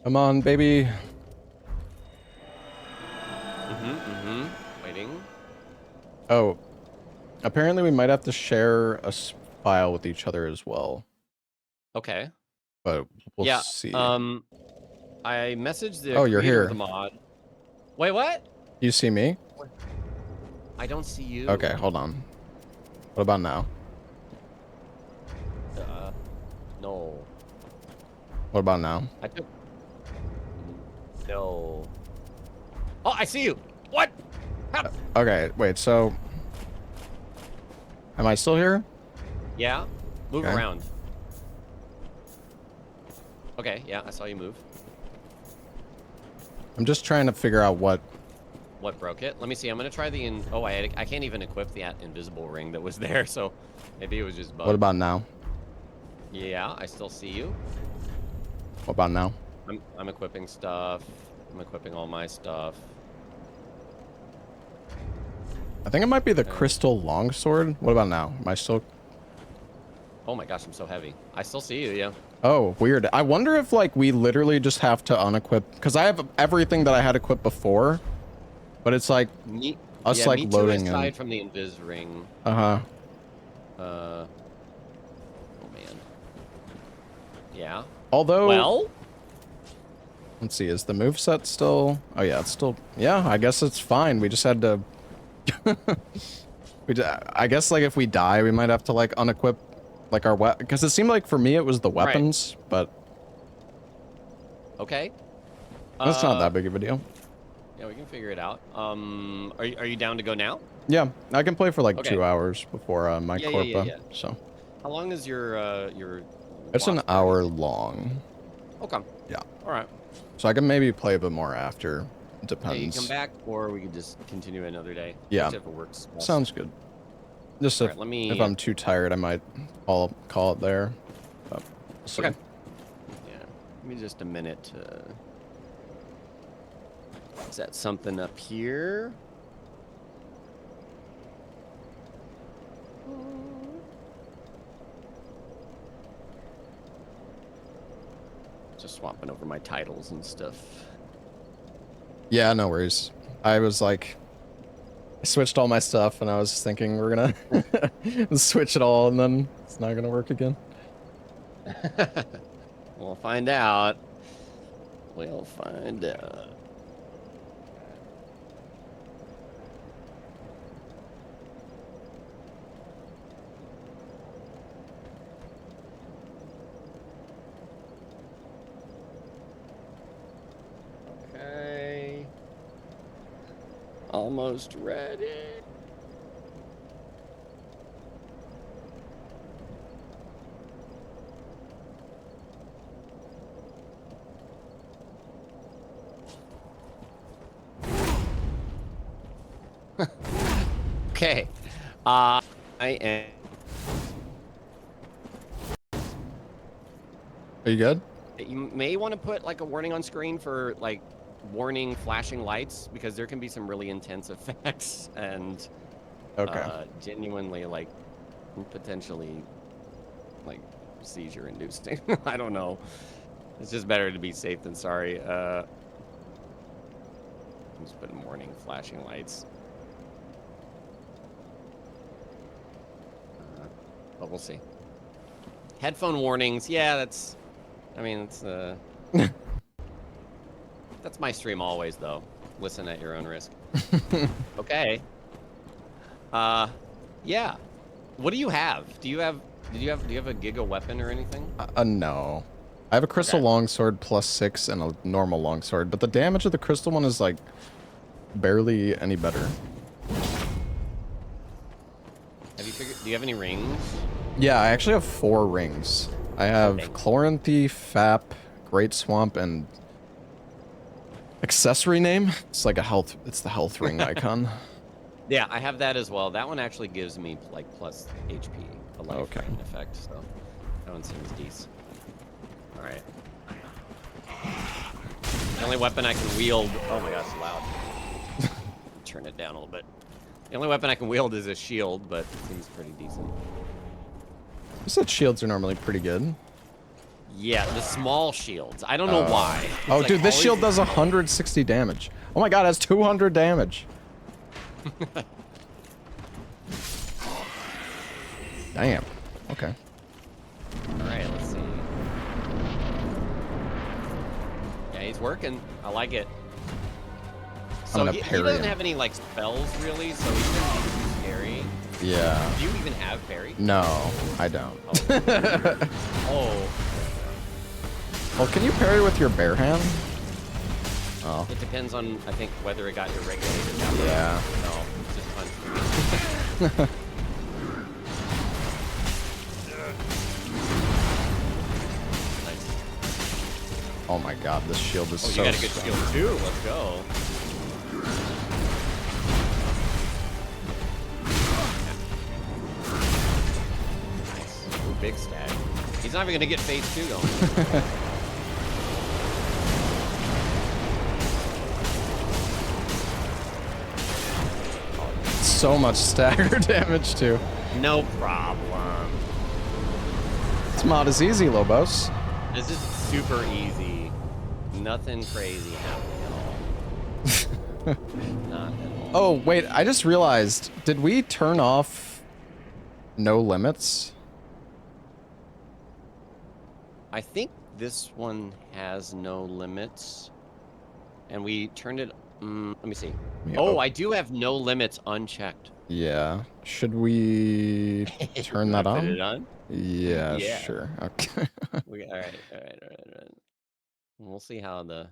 Come on, baby. Waiting. Oh, apparently we might have to share a file with each other as well. Okay. But we'll see. I messaged the you're creator here. of the mod. Wait, what? You see me? I don't see you. Okay, hold on. What about now? No. What about now? No. Oh, I see you. What? Okay, wait, so... Am I still here? Yeah. Move Okay. around. Okay, yeah, I saw you move. I'm just trying to figure out what broke it. Let me see. I'm gonna try the I can't even equip the invisible ring that was there, so maybe it was just bugged. What about now? Yeah, I still see you. What about now? I'm equipping stuff. I'm equipping all my stuff. I think it might be the crystal longsword. What about now? Am I still... Oh my gosh, I'm so heavy. I still see you, yeah. Oh, weird. I wonder if, like, we literally just have to unequip... Because I have everything that I had equipped before, but it's, like, us, like, loading aside in. from the invis ring. Uh-huh. Oh, man. Yeah. Although... Well? Let's see, is the moveset still... Oh, yeah, it's still... Yeah, I guess it's fine. We just had to... I guess, like, if we die, we might have to, like, unequip, like, our weapon. Because it seemed like, for me, it was the weapons, but... Okay. That's not that big of a deal. Yeah, we can figure it out. Are you down to go now? Yeah, I can play for, like, 2 hours before, my Corpa, yeah. so... How long is your It's an hour long. Okay. Yeah. Alright. So I can maybe play a bit more after. Depends. Yeah, you come back, or we could just continue another day. Yeah. Whichever works best. Sounds good. Just if, if I'm too tired, I might call it there. But we'll okay. Yeah. Give me just a minute to set something up here. Just swapping over my titles and stuff. Yeah, no worries. I was like, I switched all my stuff, and I was thinking we're gonna switch it all, and then it's not gonna work again. We'll find out. We'll find out. Okay. Almost ready. Okay. I am. Are you good? You may want to put like a warning on screen for like warning flashing lights, because there can be some really intense effects and genuinely like potentially like seizure inducing. I don't know. It's just better to be safe than sorry. I'm just putting warning flashing lights. But we'll see. Headphone warnings. Yeah, that's... I mean, it's... That's my stream always, though. Listen at your own risk. Okay. Yeah. What do you have? Do you have a giga weapon or anything? No. I have a crystal longsword +6 and a normal longsword, but the damage of the crystal one is like barely any better. Have you figured? Do you have any rings? Yeah, I actually have 4 rings. I have Chloranthy, Fap, Great Swamp, and accessory name. It's like a health. It's the health ring icon. Yeah, I have that as well. That one actually gives me like plus HP, a life ring effect. So that one seems decent. All right. The only weapon I can wield. Oh my gosh, it's loud. Turn it down a little bit. The only weapon I can wield is a shield, but it seems pretty decent. You said shields are normally pretty good. Yeah, the small shields. I don't know why. It's Oh, like dude, this always shield does 160 damage. Oh my god, it has 200 damage. Damn. Okay. Alright, let's see. Yeah, he's working. I like it. So he doesn't have any, like, spells, really, so he shouldn't be too scary. Yeah. Do you even have parry? No, I don't. Oh. Well, can you parry with your bare hand? Oh. It depends on, I think, whether it got irregulated down there. Yeah. No, it's just punch. Nice. Oh my god, this shield is so you got a good shield too. Let's go. Nice. Ooh, big stack. He's not even gonna get phase 2 going. So much stagger damage too. No problem. This mod is easy, Lobos. This is super easy. Nothing crazy happening at all. Not at all. Oh, wait, I just realized, did we turn off no limits? I think this one has no limits. And we turned it... let me see. Yeah, oh, I do have no limits unchecked. Yeah. Should we turn that on? Put it on? Yeah, Yeah. sure. Okay. All right. We'll see how the...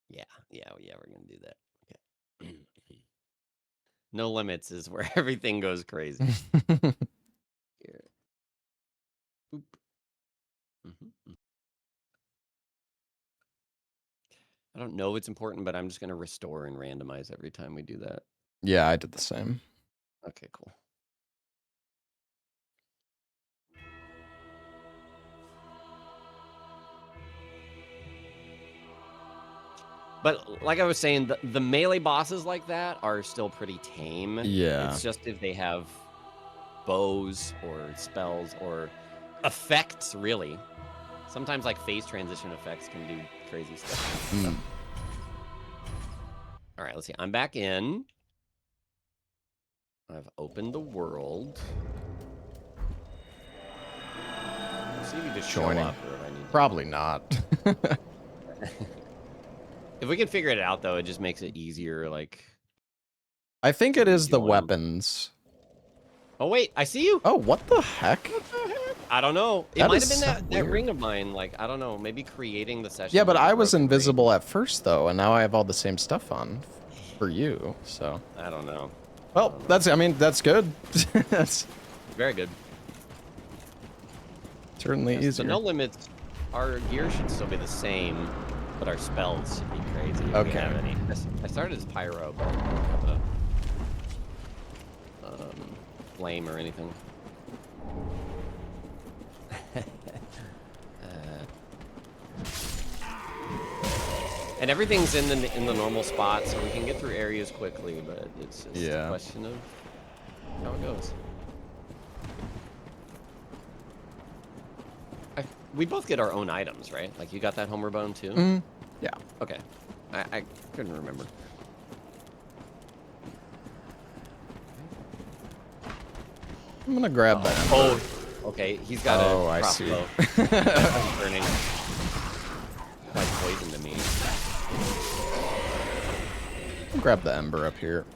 Yeah, we're going to do that. Okay. No limits is where everything goes crazy. Here. Oop. I don't know if it's important, but I'm just going to restore and randomize every time we do that. Yeah, I did the same. Okay, cool. But like I was saying, the melee bosses like that are still pretty tame. Yeah. It's just if they have bows or spells or effects, really. Sometimes like phase transition effects can do crazy stuff. Mm. All right, let's see. I'm back in. I've opened the world. Let's see if you just show up or if I need to. Probably not. If we can figure it out, though, it just makes it easier. Like, I think it is the weapons. Oh wait, I see you. Oh, what the heck? I don't know. It That might is have been so that weird. ring of mine. Like, I don't know. Maybe creating the session. Yeah, but I was broke invisible at first, though, and now I have all the same stuff on for you, so. I don't know. Well, I mean, that's good. That's very good. Certainly easier. So no limits. Our gear should still be the same, but our spells should be crazy. If we have any. I started as pyro, but I don't have a flame or anything. And everything's in the normal spot, so we can get through areas quickly, but it's just a question of how it goes. We both get our own items, right? Like, you got that Homer bone, too? Mm, yeah. Okay. I couldn't remember. I'm gonna grab that. Oh, okay. He's got a crossbow. He's burning. Like poison to me. I'll grab the ember up here.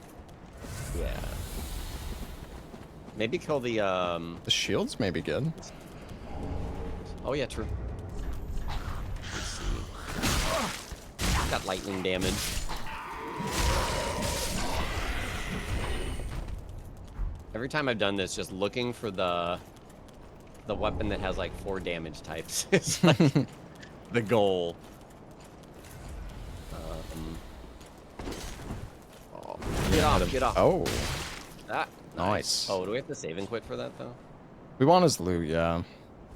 Yeah. Maybe kill the shields may be good. Oh yeah, true. Let's see. Got lightning damage. Every time I've done this, just looking for the weapon that has like 4 damage types is like the goal. Get off. Oh. Ah, nice. Oh, do we have to save and quit for that though? We want his loot, yeah.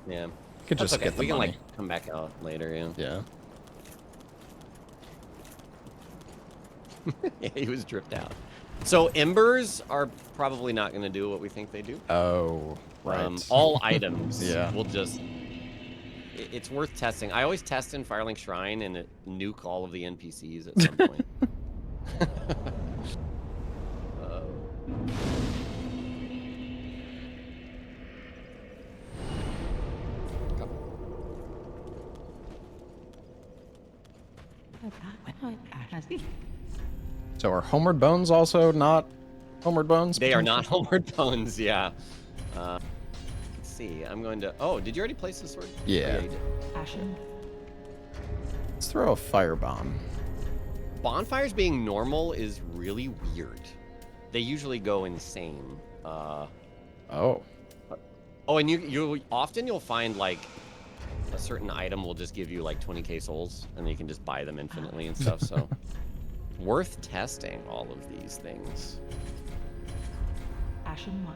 Yeah. Could just get the we can money. like come back out later, yeah. Yeah. Yeah, he was dripped out. So embers are probably not going to do what we think they do. Oh, right. All items yeah. will just it's worth testing. I always test in Firelink Shrine and nuke all of the NPCs at some point. So are Homeward Bones also not Homeward Bones? They are not Homeward Bones, yeah. Let's see, I'm going to... Oh, did you already place the sword? Yeah. Oh, yeah, you did. Ashen. Let's throw a firebomb. Bonfires being normal is really weird. They usually go insane. Oh. Oh, and you'll find like a certain item will just give you like 20k souls, and then you can just buy them infinitely and stuff. So worth testing all of these things. Ashen 1.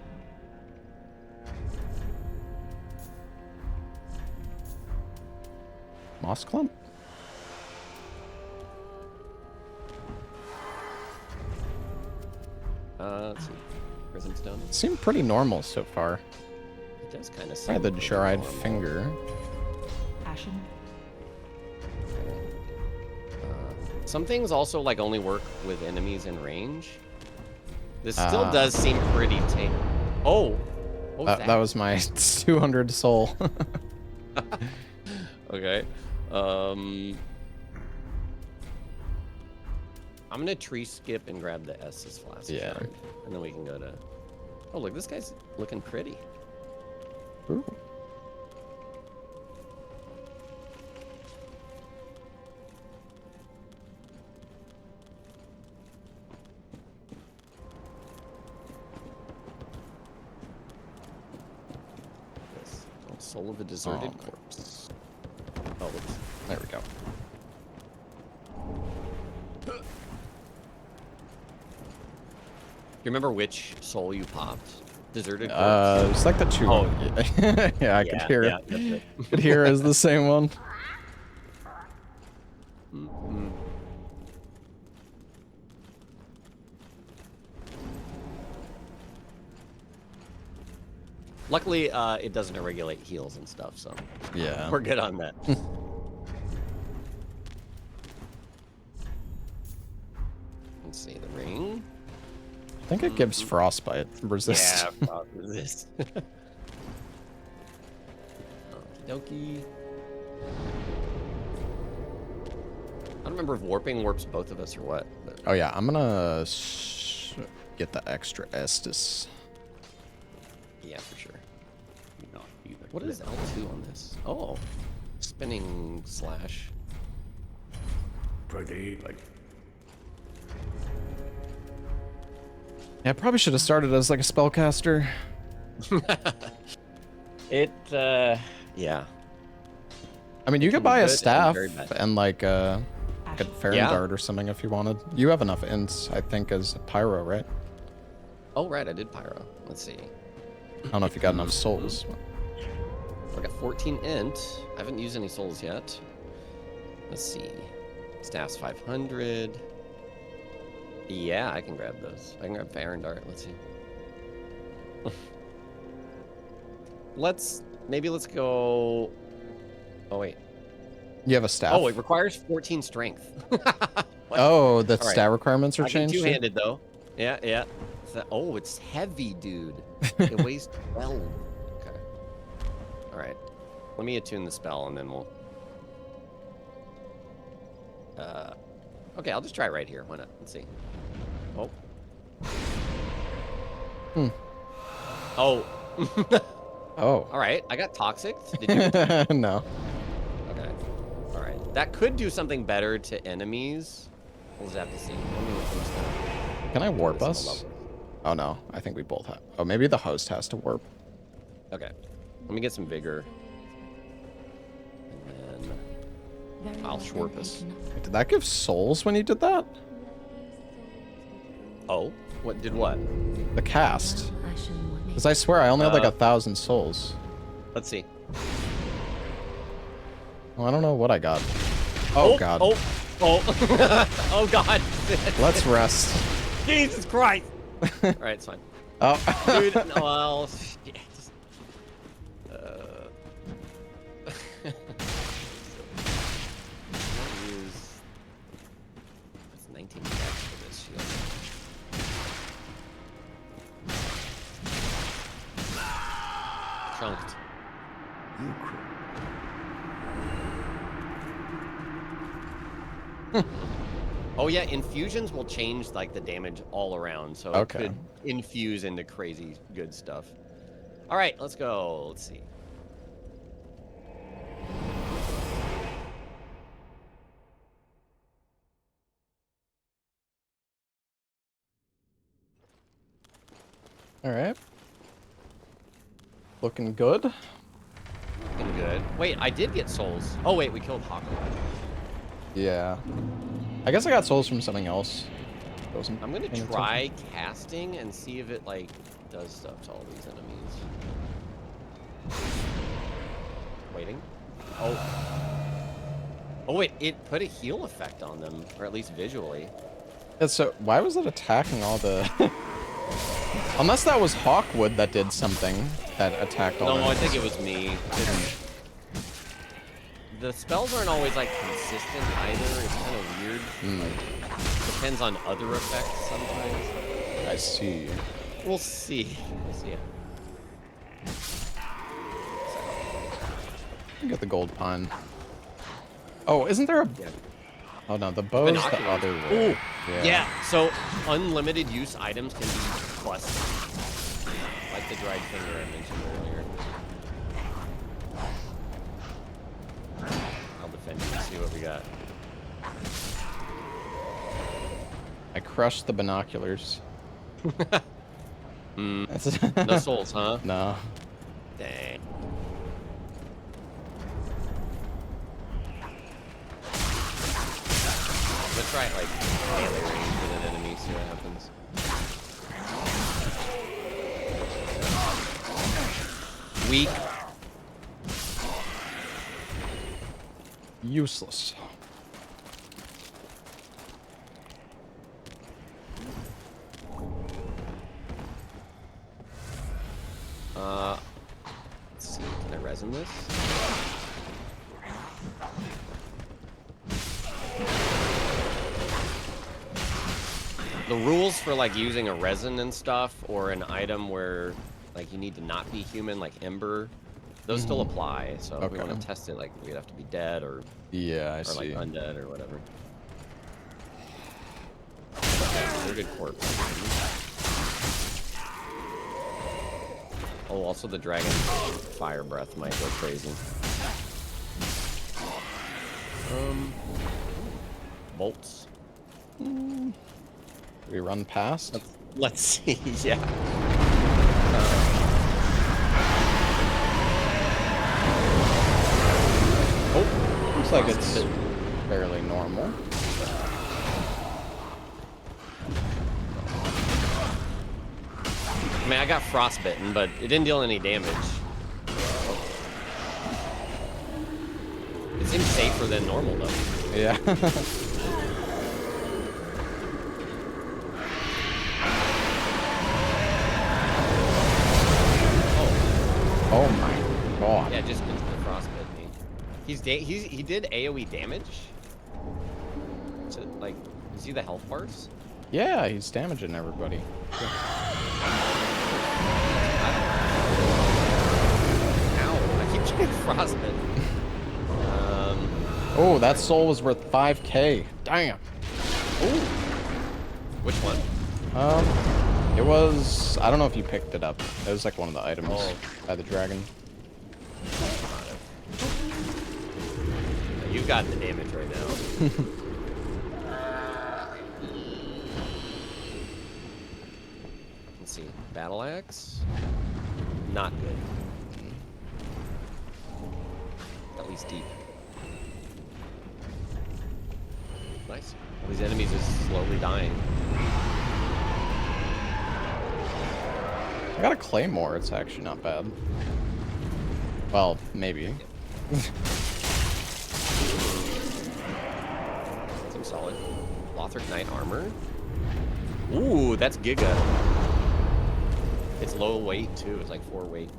Moss clump? Let's see. Prison stone. Seemed pretty normal so far. It does kind of Try seem the pretty Jaride normal. finger. Ashen. Some things also like only work with enemies in range. This still does seem pretty tame. Oh, what was that was my 200 soul. Okay. I'm gonna tree skip and grab the S's flask shard, and then we can go to... Oh, look, this guy's looking pretty. Ooh. Yes. Oh, Soul of a Deserted Corpse. Oh, whoops. There we go. You remember which soul you popped? Deserted Corpse? It's like the two. Oh. Yeah, I could hear it. That's it. Could hear it as the same one. Mm-hmm. Luckily, it doesn't irregulate heals and stuff, so Yeah. we're good on that. Let's see, the ring. I think it gives frostbite resist. Yeah, frost resist. Okie dokie. I don't remember if warping warps both of us or what. But... Oh yeah, I'm gonna get the extra Estus. Yeah, for sure. What is L2 on this? Oh, spinning slash. Pretty like. Yeah, I probably should have started as like a spellcaster. Yeah. I mean, you can could be buy a good and staff very bad. and like a Farron Yeah. Dart or something if you wanted. You have enough ints, I think, as Pyro, right? Oh, right, I did Pyro. Let's see. I don't know if you got enough souls. I got 14 int. I haven't used any souls yet. Let's see. Staff's 500. Yeah, I can grab those. I can grab Farron Dart. Let's see. Let's go. Oh, wait. You have a staff? Oh, it requires 14 strength. Oh, the All right. stat requirements are I can changed? two-handed though. Yeah, yeah. Oh, it's heavy, dude. It weighs 12. Okay. All right. Let me attune the spell and then we'll. Okay, I'll just try right here. Why not? Let's see. Oh. Oh. Oh. All right. I got toxic. Did you? No. Okay. All right. That could do something better to enemies. We'll just have to see. Let me look at this now. Can I warp This us? is a level. Oh no, I think we both have. Oh, maybe the host has to warp. Okay. Let me get some vigor. And then I'll Schwarp us. Wait, did that give souls when you did that? Oh? What did what? The cast. Because I swear I only had like 1,000 souls. Let's see. Well, I don't know what I got. Oh god. Oh! Oh god! Let's rest. Jesus Christ! Alright, it's fine. Oh. Dude, no, well... Shit. chunked. Oh yeah, infusions will change like the damage all around, so it could infuse into crazy good stuff. All right, let's go. Let's see. All right. Looking good. Looking good. Wait, I did get souls. Oh wait, we killed Hawk. Yeah. I guess I got souls from something else. I'm gonna try casting and see if it like does stuff to all these enemies. Waiting. Oh wait, it put a heal effect on them, or at least visually. Yeah, so why was it attacking all the... Unless that was Hawkwood that did something that attacked all the... No, I think it was me. The spells aren't always like consistent either. It's kind of weird. Like, depends on other effects sometimes. I see. We'll see. We'll see. Get the gold pine. Oh, isn't there a... Yeah. Oh no, the bow's the other way. Yeah, so unlimited use items can be busted. Like the dried finger I mentioned earlier. I'll defend you and see what we got. I crushed the binoculars. No souls, huh? No. Dang. Let's try it like melee range with an enemy, see what happens. Weak. Useless. Let's see, can I resin this? The rules for like using a resin and stuff, or an item where like you need to not be human, like Ember, those still apply. So if we want to test it, like we'd have to be dead or I see. Like undead or whatever. They're good corpse. Oh, also the dragon fire breath might go crazy. Bolts. We run past? Let's see, yeah. Looks like it's fairly normal. I mean, I got frostbitten, but it didn't deal any damage. It seems safer than normal, though. Yeah. Oh my god. Yeah, just instant frostbite me. He did AoE damage. So, like, you see the health bars? Yeah, he's damaging everybody. Ow, I keep getting frostbite. Oh, that soul was worth 5k. Damn. Ooh. Which one? It was... I don't know if you picked it up. It was like one of the items by the dragon. You got the damage right now. Let's see. Battle axe? Not good. At least deep. Nice. These enemies are slowly dying. I got a claymore. It's actually not bad. Well, maybe. Seems solid. Lothric Knight armor. Ooh, that's Giga. It's low weight too. It's like 4 weight.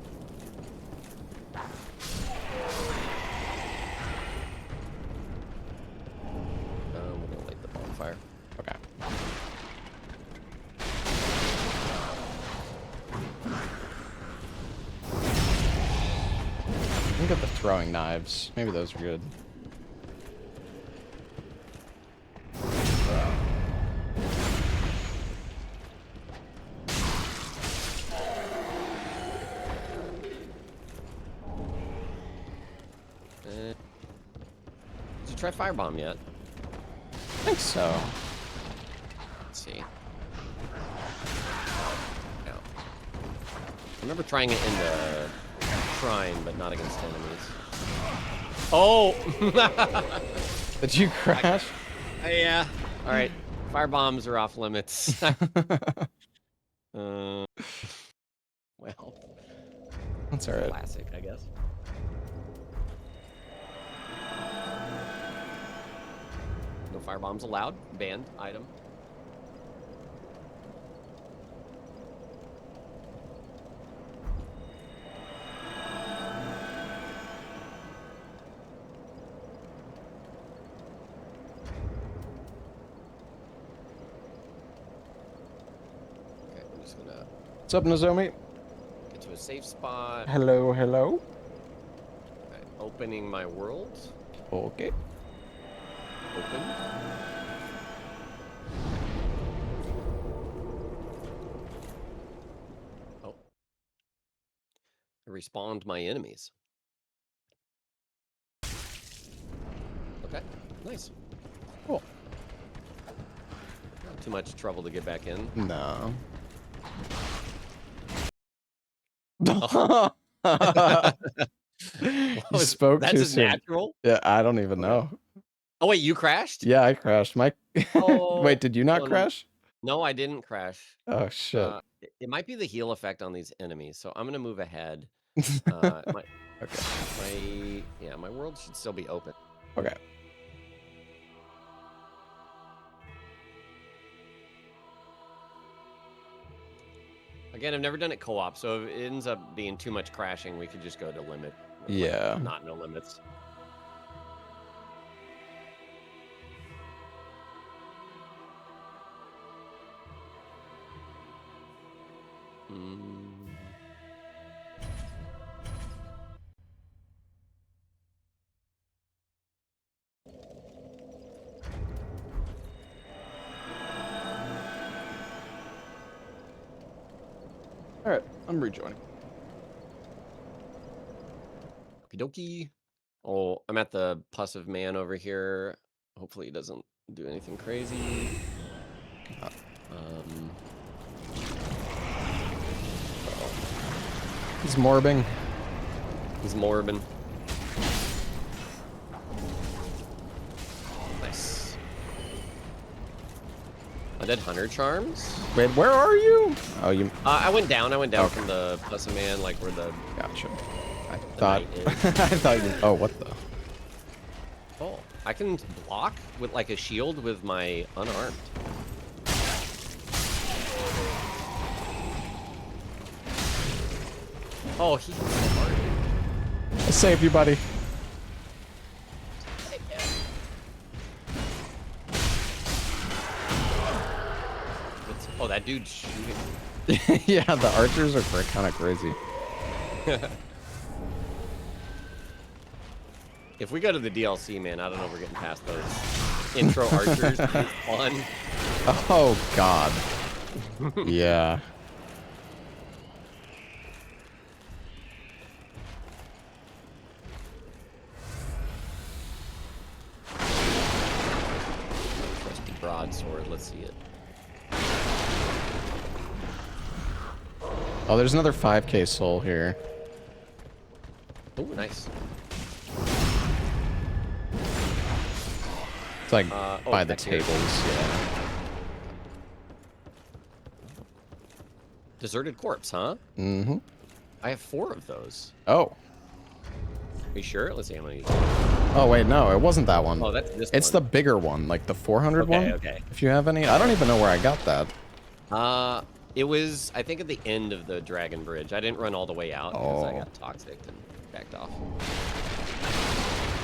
We're gonna light the bonfire. Okay. throwing knives. Maybe those are good. Did you try firebomb yet? I think so. Let's see. No. I remember trying it in the shrine, but not against enemies. Oh! Did you crash? Yeah. All right. Fire bombs are off limits. Well, That's all right. classic, I guess. No fire bombs allowed. Banned item. Okay, I'm just gonna What's up, Nozomi? get to a safe spot. Hello, hello. Okay, opening my world. Okay. Open. Oh. I respawned my enemies. Okay, nice. Cool. Not too much trouble to get back in. No. You spoke That's too just soon. natural? Yeah, I don't even know. Oh, wait, you crashed? Yeah, I crashed. My Oh, wait, did you not no, no. crash? No, I didn't crash. Oh shit. It might be the heal effect on these enemies, so I'm gonna move ahead. Okay. My world should still be open. Okay. Again, I've never done it co-op, so if it ends up being too much crashing, we could just go to limit. Yeah. Like, not no limits. All right, I'm rejoining. Okie dokie. Oh, I'm at the Pussive Man over here. Hopefully he doesn't do anything crazy. He's morbing. He's morbing. Nice. Undead Hunter Charms? Wait, where are you? Oh, you. I went down. Okay. From the Pussive Man, like where the. Gotcha. I thought. knight is. I thought you. Oh, what the? Oh, I can block with like a shield with my unarmed. Oh, he hit so hard. I saved you, buddy. Oh, that dude's shooting. Yeah, the archers are kind of crazy. If we go to the DLC, man, I don't know if we're getting past those intro archers. It's fun. Oh God. Yeah. Trusty broadsword. Let's see it. Oh, there's another 5K soul here. Oh, nice. It's like by the tables. Yeah. Deserted corpse, huh? Mm-hmm. I have 4 of those. Oh. Are you sure? Let's see how many. Oh wait, no, it wasn't that one. Oh, that's this It's one. the bigger one, like the 400 one. Okay. If you have any, I don't even know where I got that. It was, I think, at the end of the Dragon Bridge. I didn't run all the way out because I Oh. got toxic and backed off.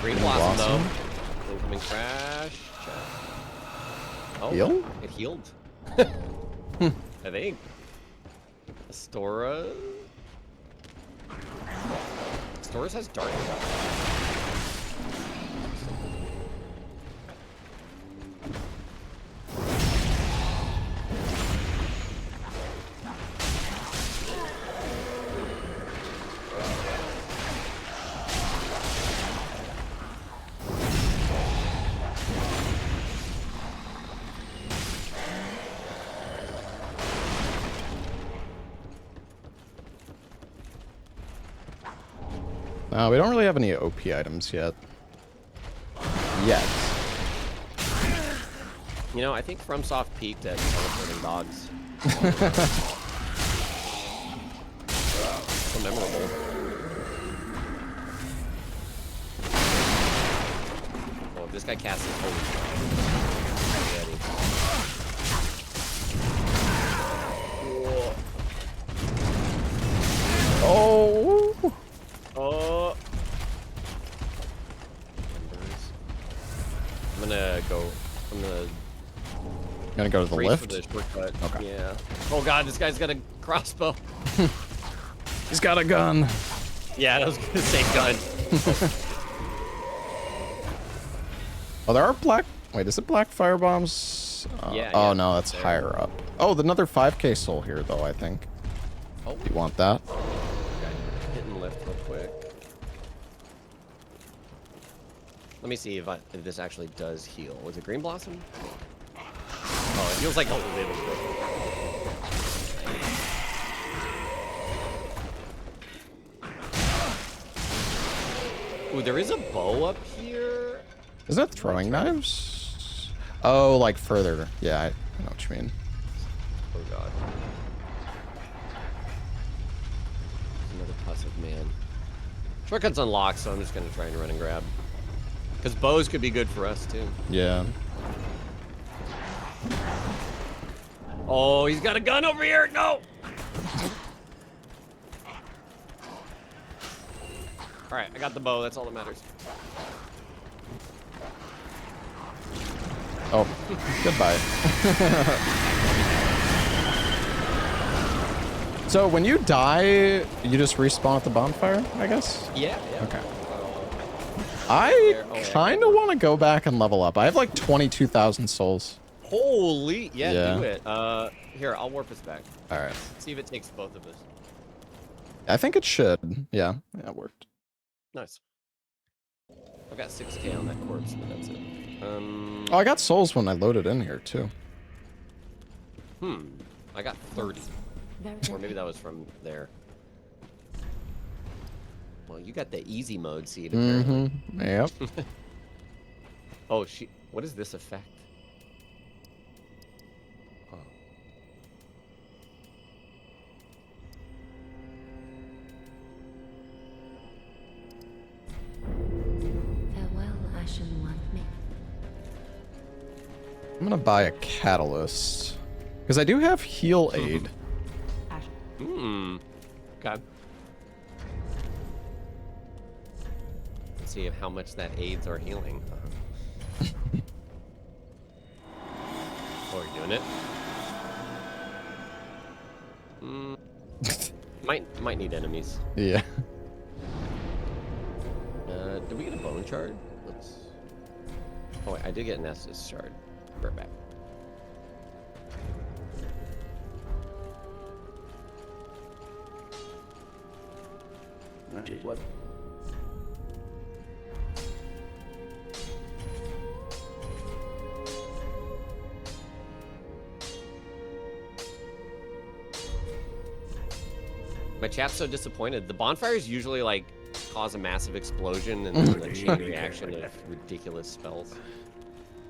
Green Blossom, though. Incoming crash. Check. Oh, Heal? it healed. I think. Astora. Stores has dark. We don't really have any OP items yet. You know, I think FromSoft peaked at teleporting dogs. So memorable. Oh, if this guy casts his holy Oh. Oh. I'm gonna go to the race lift. for the shortcut. Okay. Yeah. Oh god, this guy's got a crossbow. He's got a gun. Yeah, I was gonna say gun. Oh, there are black. Wait, is it black fire bombs? Yeah. Oh yeah, no, that's there. higher up. Oh, another 5k soul here though. I think. Oh. You want that? Okay. Hit and lift real quick. Let me see if this actually does heal. Was it Green Blossom? Oh, it feels like a little bit. Ooh, there is a bow up here. Is that throwing knives? Oh, like further. Yeah, I know what you mean. Oh god. Another passive man. Shortcut's unlocked, so I'm just gonna try and run and grab. Because bows could be good for us too. Yeah. Oh, he's got a gun over here. No. All right, I got the bow. That's all that matters. Oh, goodbye. So when you die, you just respawn at the bonfire, I guess? Yeah. Okay. I kind of want to go back and level up. I have like 22,000 souls. Holy, yeah, do it. Yeah. Here, I'll warp us back. All right. See if it takes both of us. I think it should. Yeah, it worked. Nice. I've got 6k on that corpse, but that's it. Oh, I got souls when I loaded in here too. I got 30. Or maybe that was from there. Well, you got the easy mode seed. Mm-hmm. Yep. Oh, what is this effect? Oh. Farewell, Ashen One. I'm gonna buy a catalyst because I do have heal aid. Okay. Let's see how much that aids our healing. Oh, you're doing it? Might need enemies. Yeah. Did we get a bone shard? Let's. Oh wait, I did get an Estus shard. We're back. What? My chat's so disappointed. The bonfires usually like cause a massive explosion and then a chain reaction of ridiculous spells.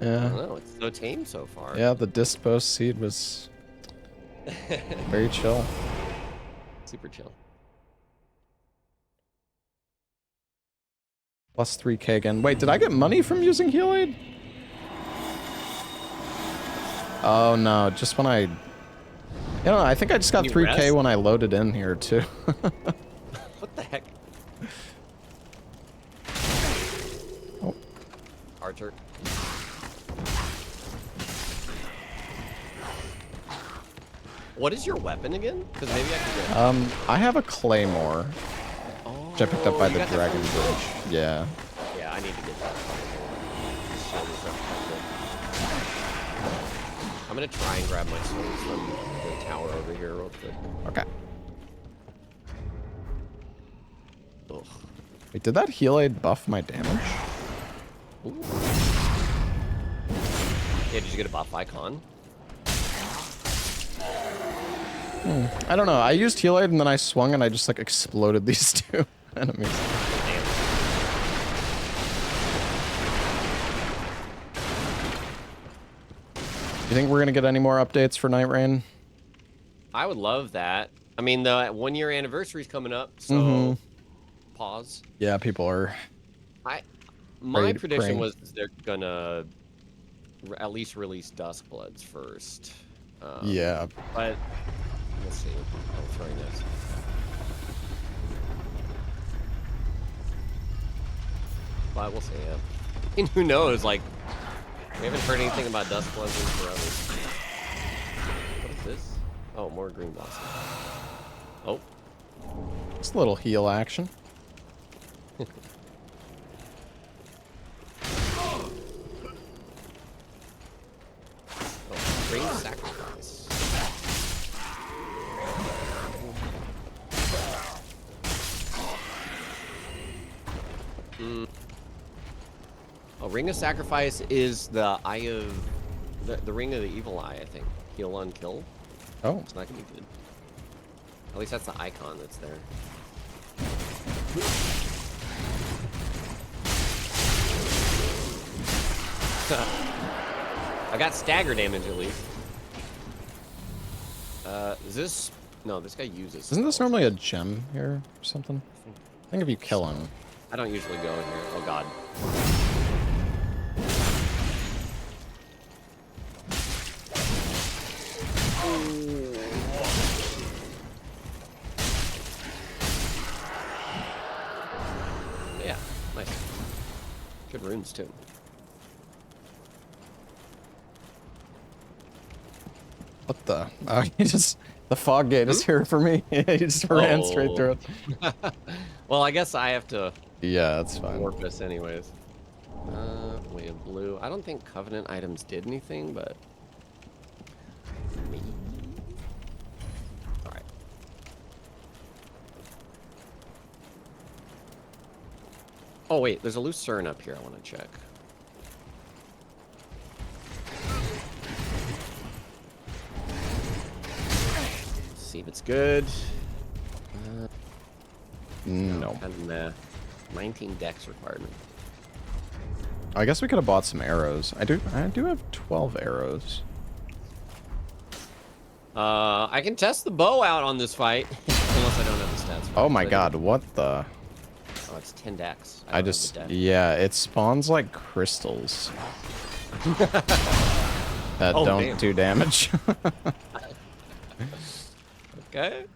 I don't Yeah. know, it's so tame so far. Yeah, the dispo seed was very chill. Super chill. Plus 3k again. Wait, did I get money from using heal aid? Oh no, just when I... You know, I think I just got You 3k rest? when I loaded in here too. What the heck? Oh. Archer. What is your weapon again? Because maybe I can get it. I have a claymore. Oh. Which I picked up by You the got that Dragon from the Bridge. Yeah. Yeah, I need to get that. I'm gonna try and grab my swords from the tower over here real quick. Okay. Ugh. Wait, did that heal aid buff my damage? Ooh. Yeah, did you get a buff icon? I don't know. I used heal aid and then I swung and I just like exploded these two enemies. Damn. You think we're gonna get any more updates for Night Rain? I would love that. I mean, the 1-year anniversary is coming up, so pause. Yeah, people are. My prediction praying. was they're gonna at least release Duskbloods first. Yeah. But let's see. I'm throwing this. But we'll see. Yeah. Who knows? Like, we haven't heard anything about Duskbloods in forever. What is this? Oh, more green blossom. Oh. It's a little heal action. Green sacrifice. Oh, Ring of Sacrifice is the Eye of... The Ring of the Evil Eye, I think. Heal on kill. Oh. It's not gonna be good. At least that's the icon that's there. I got stagger damage at least. Is this... No, this guy uses... Isn't this normally a gem here or something? I think if you kill him. I don't usually go in here. Oh god. Yeah, nice. Good runes too. What the? Oh, he just... The fog gate is here for me. He just ran straight through it. Well, I guess I have to Yeah, that's fine. warp this anyways. Way of blue. I don't think Covenant items did anything, but... Maybe. Alright. Oh, wait. There's a Lucerne up here I want to check. See if it's good. No. Kind of meh. 19 dex required. I guess we could have bought some arrows. I do have 12 arrows. I can test the bow out on this fight. Unless I don't have the stats. For Oh my god, what the? Oh, it's 10 dex. I just... Yeah, it spawns like crystals. That don't do damage. Okay.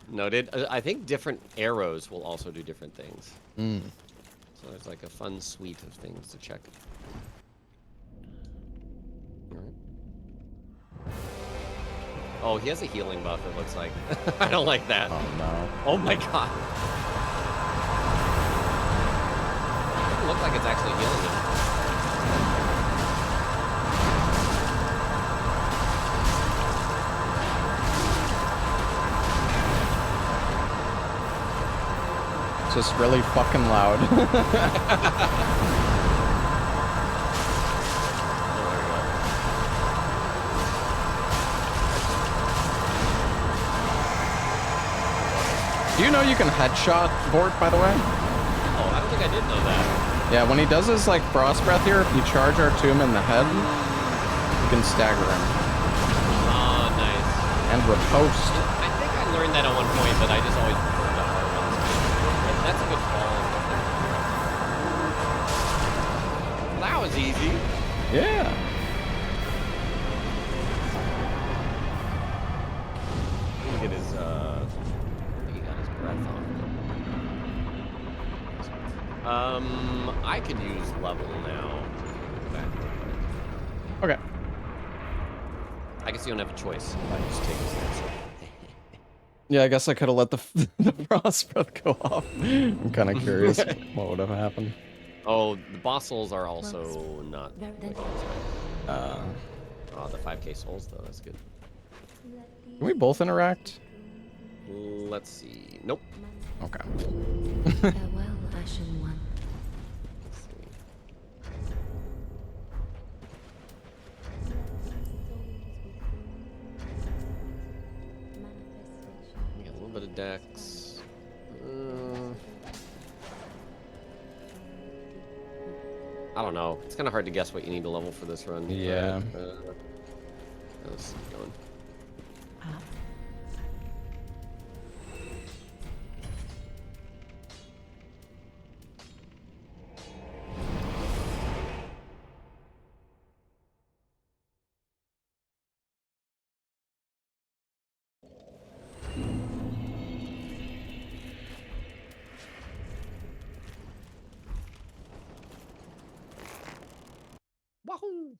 Noted. I think different arrows will also do different things. Mm. So there's like a fun suite of things to check. Alright. Oh, he has a healing buff, it looks like. I don't like that. Oh no. Oh my god. It doesn't look like it's actually healing him. It's just really fucking loud. Do you know you can headshot Vordt, by the way? Oh, I don't think I did know that. Yeah, when he does his like frost breath here, if you charge R2 him in the head, you can stagger him. Oh, nice. And riposte. I think I learned that at one point, but I just always preferred the hard ones. That's a good call. Well, that was easy. Yeah. Look at his, I think he got his breath on. I could use level now. Okay. I guess you don't have a choice. I just take his answer. Yeah, I guess I could have let the the frost breath go off. I'm kind of curious what would have happened. Oh, the boss souls are also not. Oh, the 5k souls though. That's good. Can we both interact? Let's see. Nope. Okay. Farewell, Ashen One. Let's see. We got a little bit of dex. I don't know. It's kind of hard to guess what you need to level for this run. Yeah. But, let's keep going. Wahoo!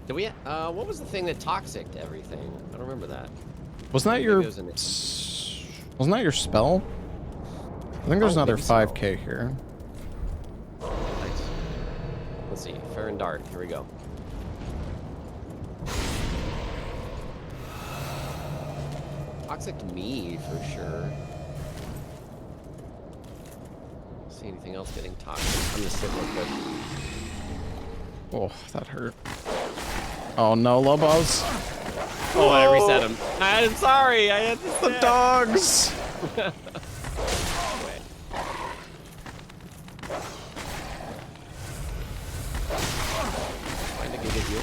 Did we? What was the thing that toxicked everything? I don't remember that. Wasn't that Maybe your? it was Wasn't that your spell? I think there's another maybe so. 5k here. Nice. Let's see. Fair and Dart. Here we go. Toxic me for sure. See anything else getting toxic? I'm gonna sit real quick. Oh, that hurt. Oh no, Lobos. Oh, I reset him. I'm sorry. I had to The dogs. Trying to get you.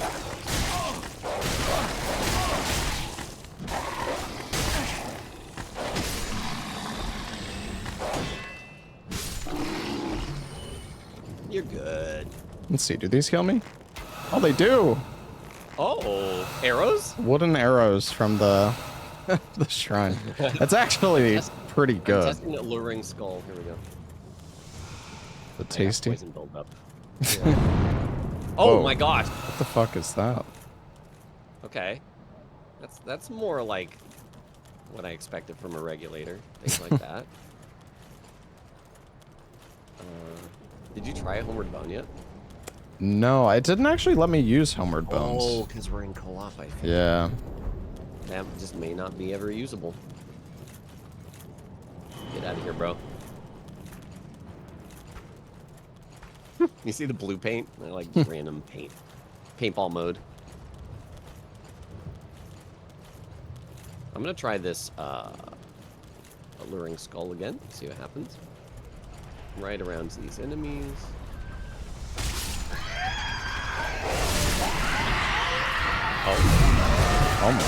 You're good. Let's see. Do these kill me? Oh, they do. Oh, arrows? Wooden arrows from the the shrine. That's actually pretty I'm good. testing alluring skull. Here we go. The I got tasty. poison buildup. Oh Whoa. my gosh. What the fuck is that? Okay. That's more like what I expected from a regulator. Things like that. Did you try a Homeward Bone yet? No, it didn't actually let me use Homeward Bones. Oh, because we're in co-op, I think. Yeah. That just may not be ever usable. Get out of here, bro. You see the blue paint? They're like random paint. Paintball mode. I'm gonna try this alluring skull again. See what happens. Right around these enemies. Oh. Oh my.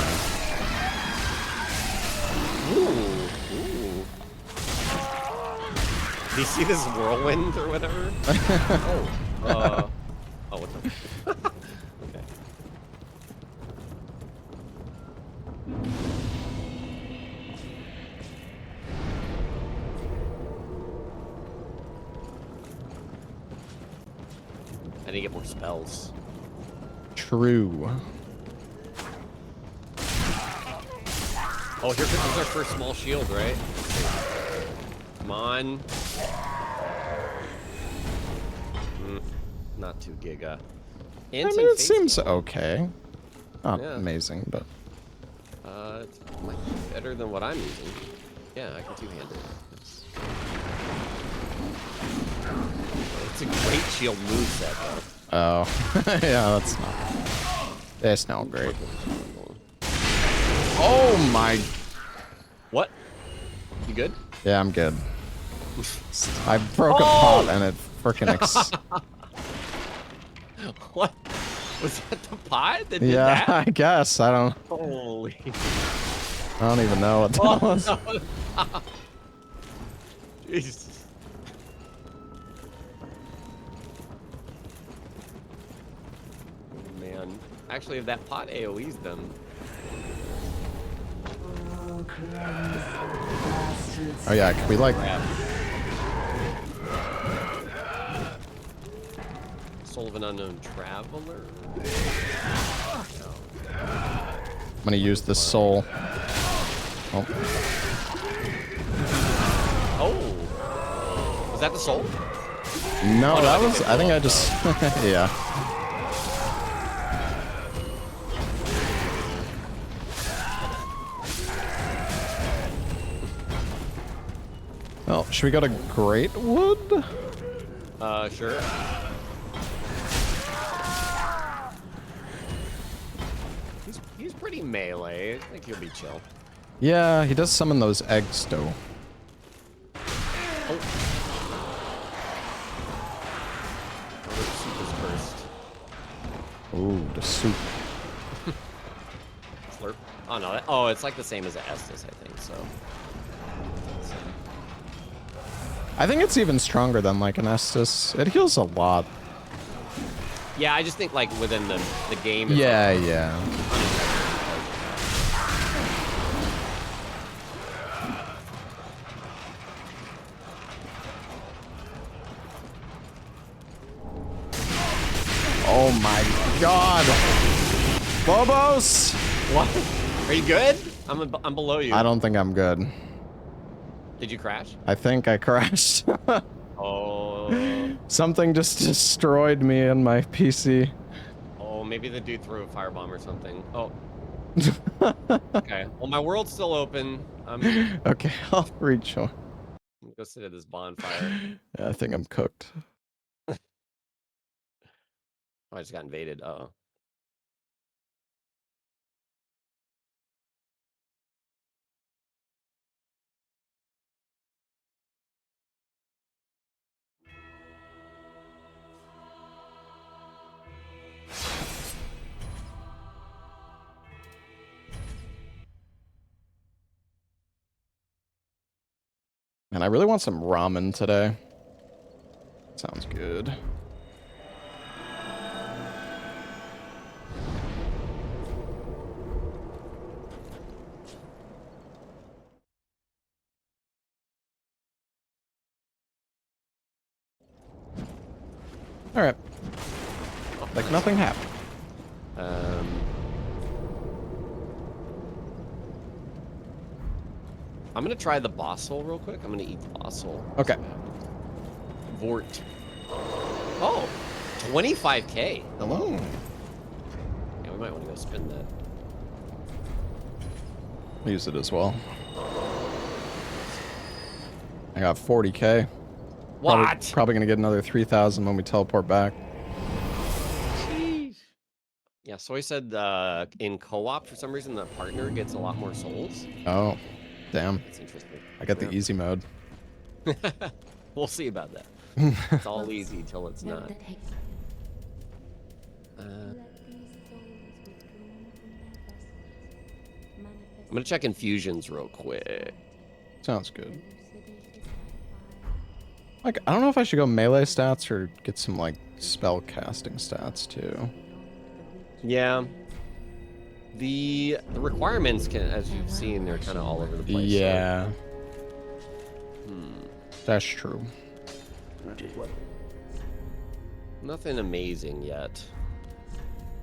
Ooh. Ooh. Do you see this whirlwind or whatever? Oh. Oh, what the? Okay. I need to get more spells. True. Oh, here comes our first small shield, right? Come on. Not too giga. I mean, it seems okay. Not Yeah. amazing, but... It might be better than what I'm using. Yeah, I can two-hand it. It's a great shield moveset, though. Oh. Yeah, that's not... That's not great. Oh my... What? You good? Yeah, I'm good. I broke a pot and it frickin' What? Was that the pot that did Yeah, that? I guess. I don't even know what that was. No. Jesus. Man. Actually, if that pot AoE's them. Oh yeah, could we like... Crap. Soul of an unknown traveler. I'm gonna use the soul. Oh. Oh. Was that the soul? No, Oh, no, that was. I think I just. Yeah. Well, should we go to Greatwood? Sure. He's pretty melee. I think he'll be chill. Yeah, he does summon those eggs, though. Oh. Oh, the soup is cursed. Ooh, the soup. Slurp. Oh no. Oh, it's like the same as Estus, I think. So. I think it's even stronger than like an Estus. It heals a lot. Yeah, I just think like within the game. It's Yeah, like, yeah. Oh my god. Lobos! What? Are you good? I'm below you. I don't think I'm good. Did you crash? I think I crashed. Oh. Something just destroyed me and my PC. Oh, maybe the dude threw a firebomb or something. Oh. Okay. Well, my world's still open. Okay, I'll rejoin. I'm gonna go sit at this bonfire. Yeah, I think I'm cooked. Oh, I just got invaded. Uh-oh. Man, I really want some ramen today. Sounds good. Alright. Like nothing happened. I'm gonna try the boss soul real quick. I'm gonna eat the boss soul. Okay. Vordt. Oh, 25k. Hello. Yeah, we might want to go spend that. Use it as well. I got 40k. What? Probably gonna get another 3,000 when we teleport back. Jeez. Yeah, Soy said in co-op, for some reason, the partner gets a lot more souls. Oh, damn. That's interesting. I got the easy mode. We'll see about that. It's all easy till it's not. I'm gonna check infusions real quick. Sounds good. Like, I don't know if I should go melee stats or get some, like, spell casting stats, too. Yeah. The requirements, can, as you've seen, they're kind of all over the place. Yeah. So. That's true. Nothing amazing yet.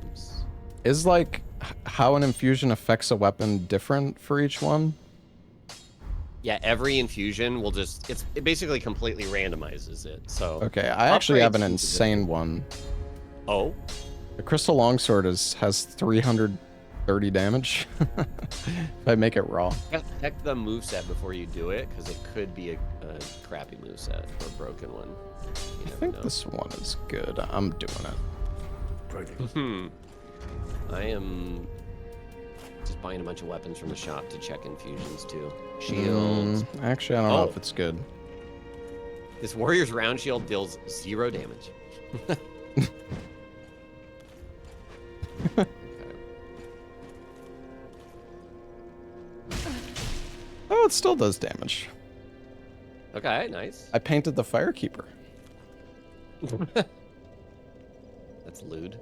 Oops. Is, like, how an infusion affects a weapon different for each one? Yeah, every infusion will just, it basically completely randomizes it, so. Okay, I actually have an insane one. Oh? The Crystal Longsword has 330 damage. If I make it raw. Check the moveset before you do it, because it could be a crappy moveset or a broken one. I think this one is good. I'm doing it. I am just buying a bunch of weapons from the shop to check infusions too. Shields. Actually, I don't know if it's good. This warrior's round shield deals 0 damage. Okay. Oh, it still does damage. Okay, nice. I painted the Firekeeper. That's lewd.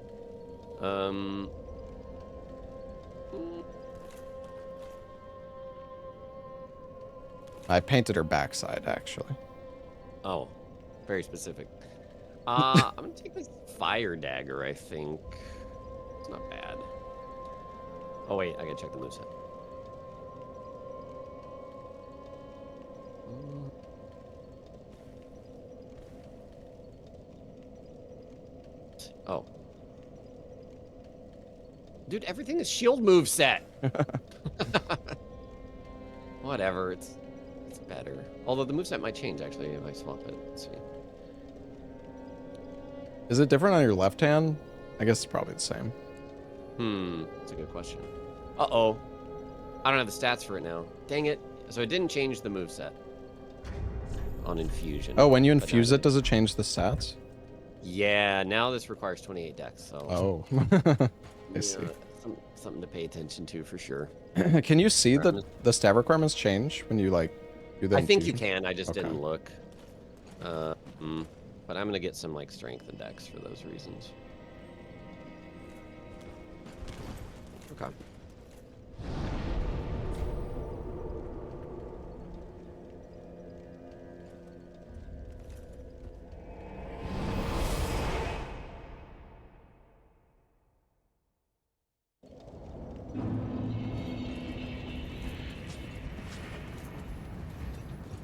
I painted her backside, actually. Oh, very specific. I'm gonna take this fire dagger, I think. It's not bad. Oh wait, I gotta check the moveset. Oh. Dude, everything is shield moveset. Whatever, it's better. Although the moveset might change actually if I swap it. Let's see. Is it different on your left hand? I guess it's probably the same. That's a good question. Uh-oh. I don't have the stats for it now. Dang it. So it didn't change the moveset on infusion. Oh, when you infuse it, does it change the stats? Yeah, now this requires 28 dex, so... Oh. I see. Something to pay attention to for sure. Can you see the stat requirements change when you, like, do that? I think you can. I just didn't look. But I'm going to get some, like, strength and dex for those reasons. Okay.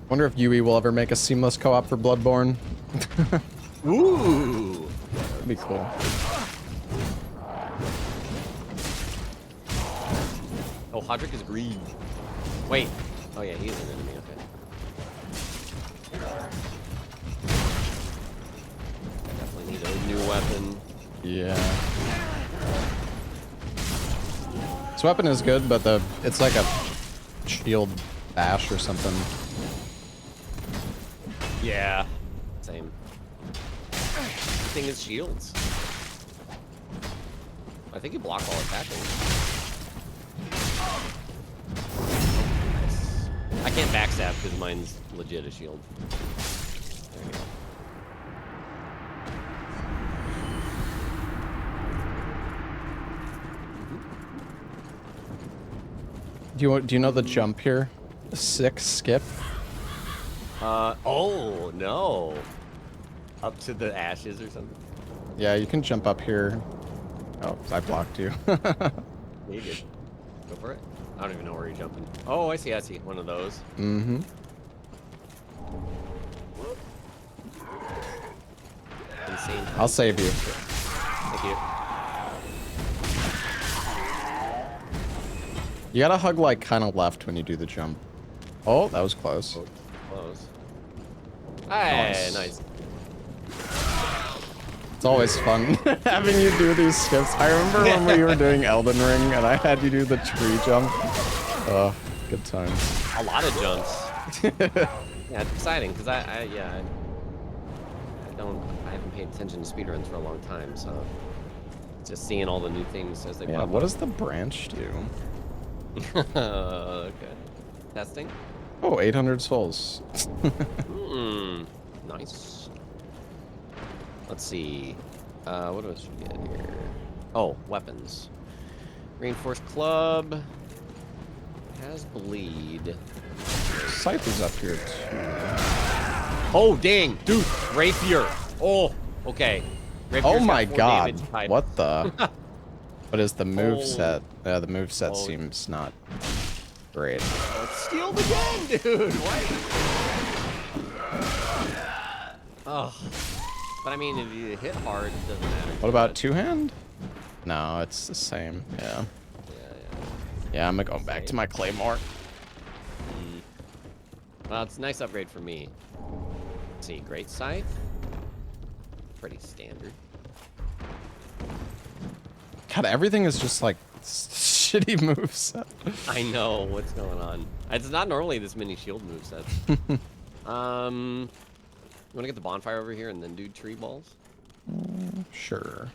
Wonder if Yui will ever make a seamless co-op for Bloodborne. Ooh! That'd be cool. Oh, Hodrick is green. Wait. Oh yeah, he's an enemy, okay. I definitely need a new weapon. Yeah. This weapon is good, but it's like a shield bash or something. Yeah. Same. The thing is shields. I think you block all attacking. Nice. I can't backstab because mine's legit a shield. There you go. Do you know the jump here? 6 skip. Oh no. Up to the ashes or something? Yeah, you can jump up here. Oh, I blocked you. You good. Go for it. I don't even know where you're jumping. Oh, I see. One of those. Mm-hmm. Insane. I'll save you. Thank you. You gotta hug, like, kind of left when you do the jump. Oh, that was close. Oh, close. Hey, nice. It's always fun having you do these skips. I remember when we were doing Elden Ring and I had you do the tree jump. Oh, good times. A lot of jumps. Yeah, it's exciting because I haven't paid attention to speedruns for a long time, so just seeing all the new things as they pop up. What does the branch do? Okay. Testing. Oh, 800 souls. Nice. Let's see. What else we get here? Oh, weapons. Reinforced club. Has bleed. Scythe is up here too. Oh, dang. Dude, rapier. Oh, okay. Rapier's Oh got my 4 god. damage tied. What the? What is the move Oh. set? Yeah, the move set Oh. seems not great. Oh, it's stealed again, dude. What? Oh. But I mean, if you hit hard, it doesn't matter. What about two-hand? No, it's the same. Yeah. Yeah, I'm gonna go back to my claymore. Well, it's a nice upgrade for me. Let's see, great scythe. Pretty standard. God, everything is just like shitty moveset. I know what's going on. It's not normally this many shield movesets. You want to get the bonfire over here and then do tree balls? Sure.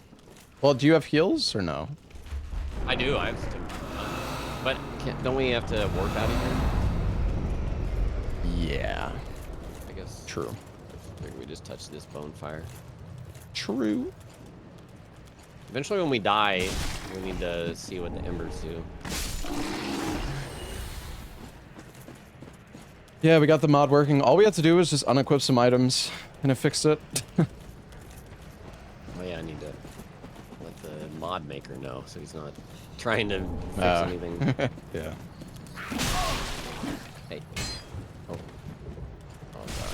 Well, do you have heals or no? I do. I have some. But don't we have to warp out of here? Yeah. I guess. True. I figure we just touch this bonfire. True. Eventually, when we die, we need to see what the embers do. Yeah, we got the mod working. All we had to do was just unequip some items, and it fixed it. mod maker, no, so he's not trying to fix anything. Yeah. Hey. Oh. Oh god.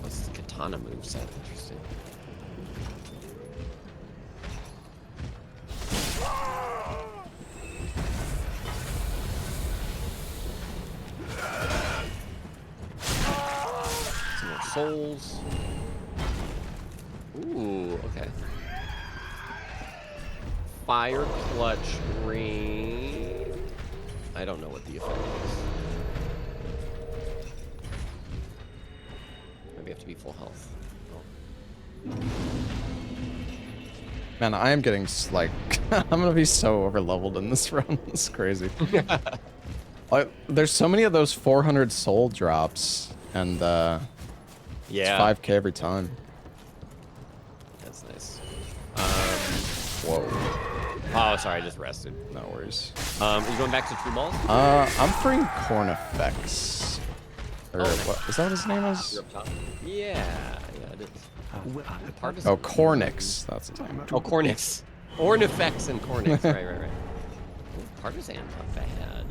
What's the katana moveset? Interesting. Some more souls. Ooh, okay. Fire clutch ring. I don't know what the effect is. Maybe I have to be full health. Oh. Man, I am getting like I'm gonna be so over leveled in this run. It's crazy. There's so many of those 400 soul drops, and Yeah, it's 5k every time. that's nice. Whoa. Oh, sorry, I just rested. No worries. Are you going back to True Balls? I'm freeing Corn Effects. Or nice. what is that what his name is? You're up top. Yeah, it is. Oh, Cornix. That's his name. Oh, Cornix. Ornifex and Cornix. Right. Ooh, Partisan, not bad.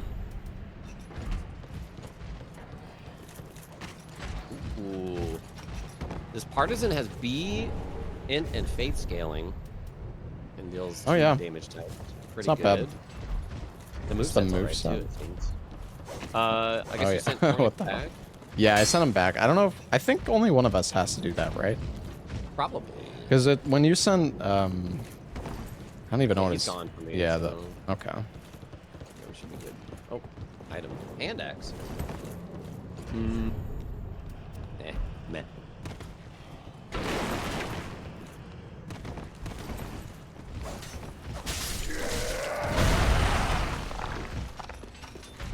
Ooh. This Partisan has B, Int, and Faith scaling. And deals 2 damage type. Pretty not good. bad. The What's the moveset's alright moveset? too, it seems. I guess you sent What Cornix the hell? back? Yeah, I sent him back. I don't know if I think only one of us has to do that, right? Probably. Because when you send I don't even know what He's it's gone for me. yeah, so okay. yeah, we should be good. Oh, item. Hand axe. Meh.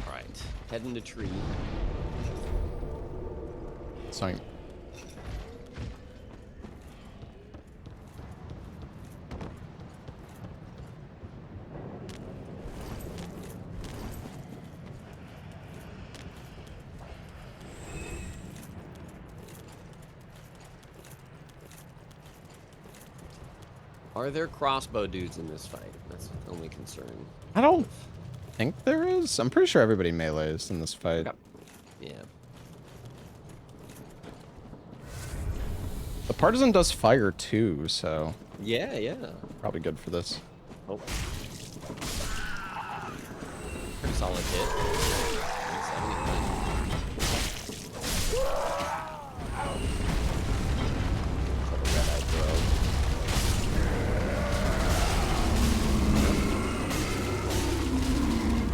Alright. Heading to tree. So Are there crossbow dudes in this fight? That's the only concern. I don't think there is. I'm pretty sure everybody melees in this fight. Yeah. The Partisan does fire too, so Yeah. probably good for this. Oh. Pretty solid hit. 179. Couple red-eye throw.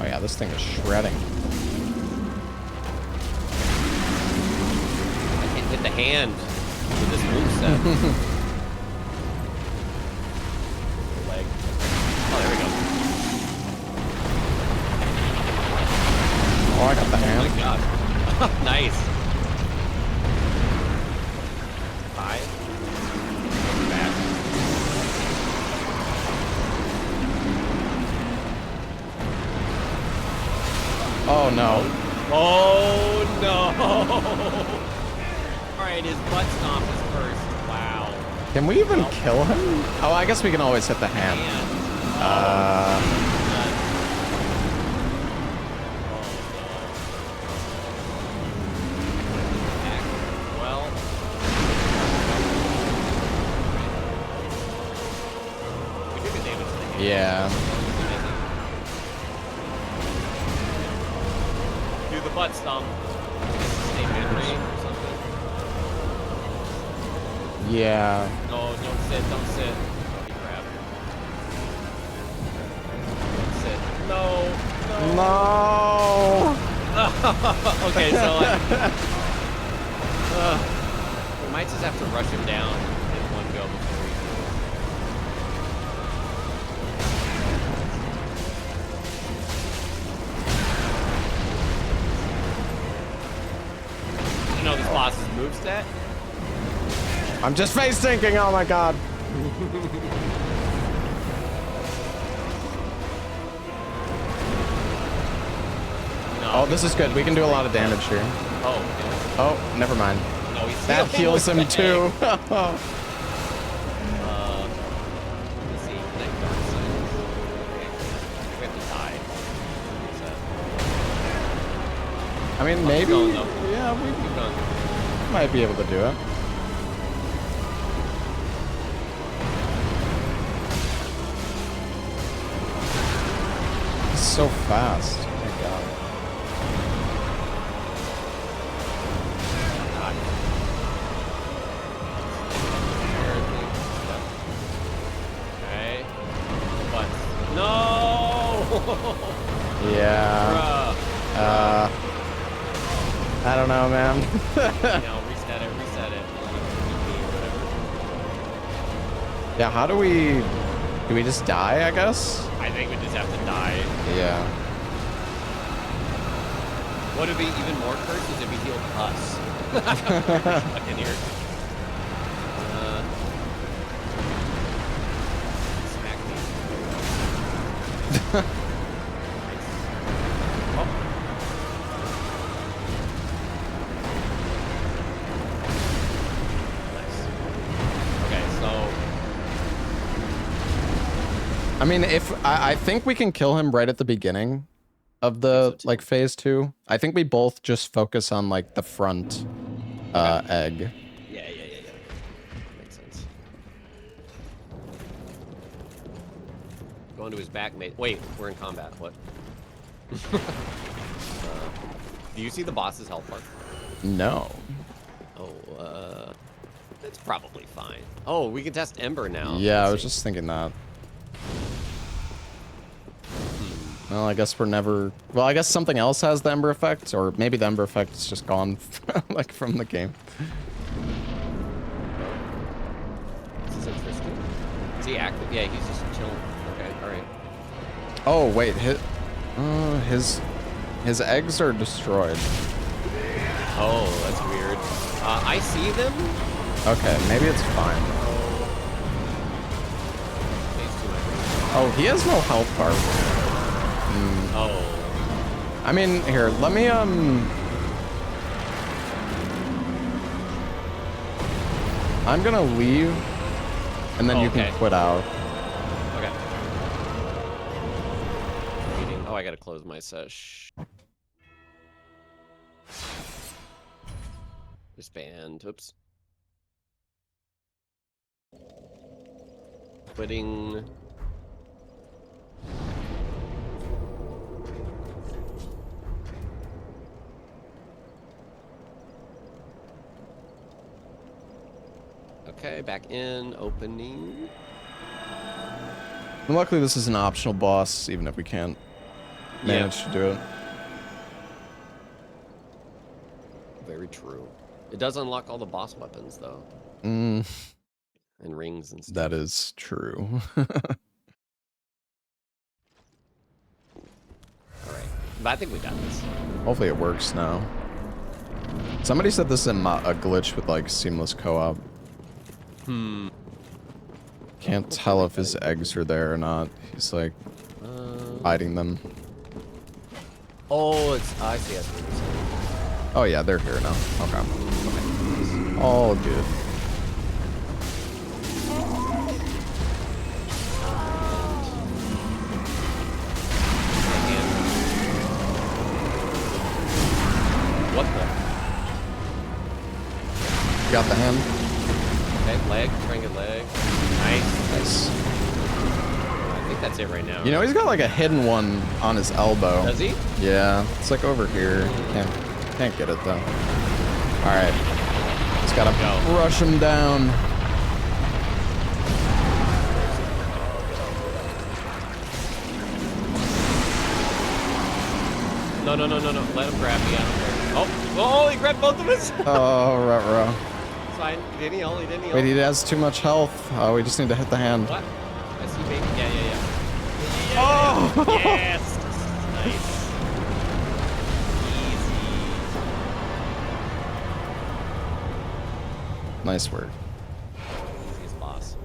Oh yeah, this thing is shredding. I can't hit the hand with this moveset. Leg. Oh, there we go. Oh, I got the Oh hand. my god. Nice. 5. Back. Oh no. Oh no! Alright, his butt stomp is first. Wow. Can we even kill him? Oh, I guess we can always hit the hand. Well. We took a damage to the hand. Yeah. Do the butt stomp. Stay mid-range or something. Yeah. No, don't sit, don't sit. Be crap. Don't sit. No. No. Okay, so we might just have to rush him down in one go before we You know this boss's moveset? I'm just face tanking. Oh my god. Oh, this is good. We can do a lot of damage here. Oh, okay. Oh, never mind. No, he's That heals him too. Let's see. Connect dark side. Okay. We have to die. I mean, maybe. Going, though. Yeah, we Keep going. might be able to do it. It's so fast. Oh my god. Okay. But no. Yeah. Bruh. I don't know, man. No, reset it. Yeah, how do we just die, I guess? I think we just have to die. Yeah. What would be even more cursed is if he healed us. Stuck in here. Smack me. Nice. Oh. Nice. Okay, so I mean, if I think we can kill him right at the beginning of the like phase 2. I think we both just focus on like the front egg. Yeah. Makes sense. Going to his back, mate. Wait, we're in combat. What? Do you see the boss's health bar? No. Oh, it's probably fine. Oh, we can test Ember now. Yeah, I Let's was see. just thinking that. Well, I guess we're never... Well, I guess something else has the Ember effect, or maybe the Ember effect is just gone like from the game. This is interesting. Is he active? Yeah, he's just chilling. Okay, alright. Oh, wait, his eggs are destroyed. Oh, that's weird. I see them. Okay, maybe it's fine. Phase 2 Ember. Oh, he has no health bar. Oh. I mean, here, let me, I'm gonna leave, and then you Okay. can quit out. Okay. Meeting. Oh, I gotta close my sesh. Disband. Oops. Quitting. Okay, back in, opening. And luckily, this is an optional boss, even if we can't manage to do it. Very true. It does unlock all the boss weapons, though. Mm, And rings and stuff. that is true. Alright. But I think we got this. Hopefully it works now. Somebody said this is a glitch with, like, seamless co-op. Can't tell if his eggs are there or not. He's, like, hiding them. Oh, it's... I see. I see. Oh, yeah, they're here now. Okay. All good. What the? Got the hand? Okay, leg. Try and get leg. Nice. Nice. I think that's it right now. You know, he's got, like, a hidden one on his elbow. Does he? Yeah, it's, like, over here. Can't get it, though. Alright. Just gotta rush him down. No. Let him grab me. I don't care. Oh, he grabbed both of us. Oh, ruh-roh. It's fine. He didn't heal. Wait, he has too much health. Oh, we just need to hit the hand. What? I see, baby. Yeah. Oh! Yes. Nice. Easy. Nice work. Easiest boss.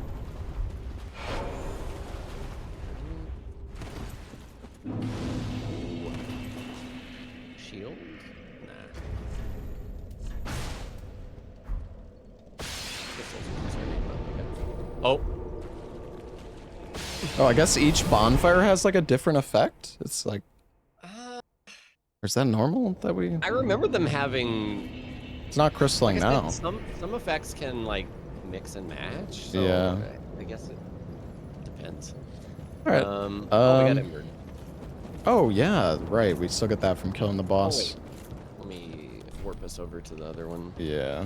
shield? Nah. Oh. Oh, I guess each bonfire has like a different effect. It's like, or is that normal that we? I remember them having. It's not crystalline like I now. said, some effects can like mix and match. So Yeah. I guess it depends. All right. Oh, we got Ember. Oh yeah, right. We still get that from killing the Oh, boss. wait. Let me warp us over to the other one. Yeah.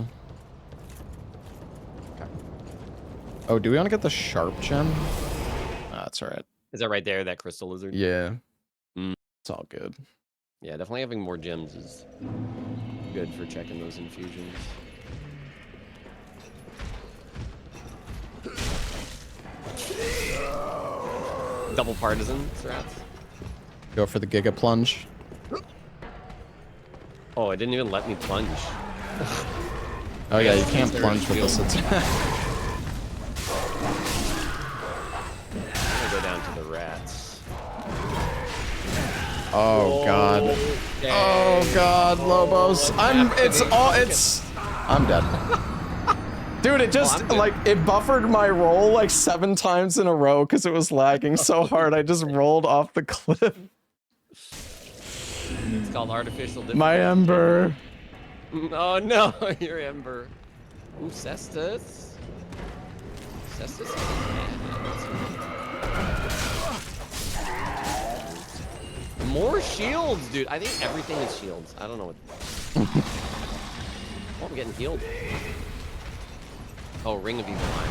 Oh, do we want to get the sharp gem? That's all right. Is that right there, that crystal lizard? Yeah. Mm. It's all good. Yeah, definitely having more gems is good for checking those infusions. Double partisan strats. Go for the Giga Plunge. Oh, it didn't even let me plunge. Oh yeah, you can't plunge with this attack. I'm gonna go down to the rats. Oh god. Okay. Oh god, Lobos. I'm dead. Dude, it just like it buffered my roll like 7 times in a row because it was lagging so hard. I just rolled off the cliff. It's called artificial difficulty. My Ember. Oh no, your Ember. Ooh, Cestus. Cestus. More shields, dude. I think everything is shields. I don't know what. Oh, I'm getting healed. Oh, Ring of Evil Eye.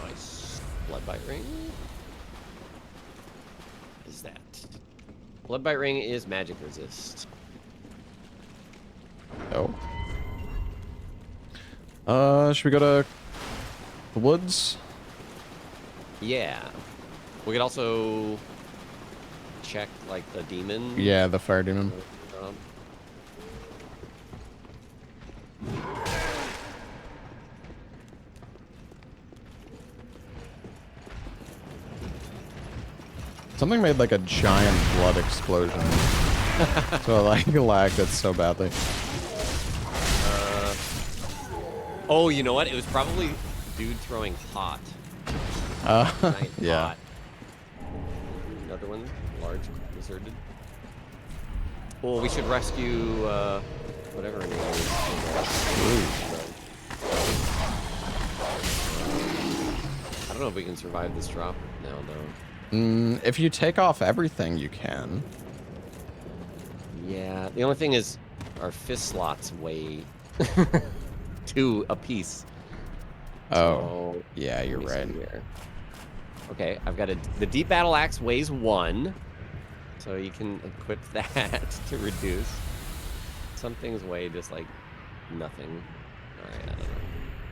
Nice. Bloodbite Ring. What is that? Bloodbite Ring is magic resist. Oh. Should we go to the woods? Yeah. We could also check like the demon. Yeah, the fire demon. Something made like a giant blood explosion. So I like lagged it so badly. Oh, you know what? It was probably dude throwing pot. Giant yeah. pot. Another one, large, deserted. Well, we should rescue whatever her name is. I don't know if we can survive this drop now, though. If you take off everything, you can. Yeah, the only thing is our fist slots weigh 2 apiece. Oh, So, yeah, you're right. Here. Okay, I've got the deep battle axe weighs 1, so you can equip that to reduce. Some things weigh just like nothing. All right, I don't know.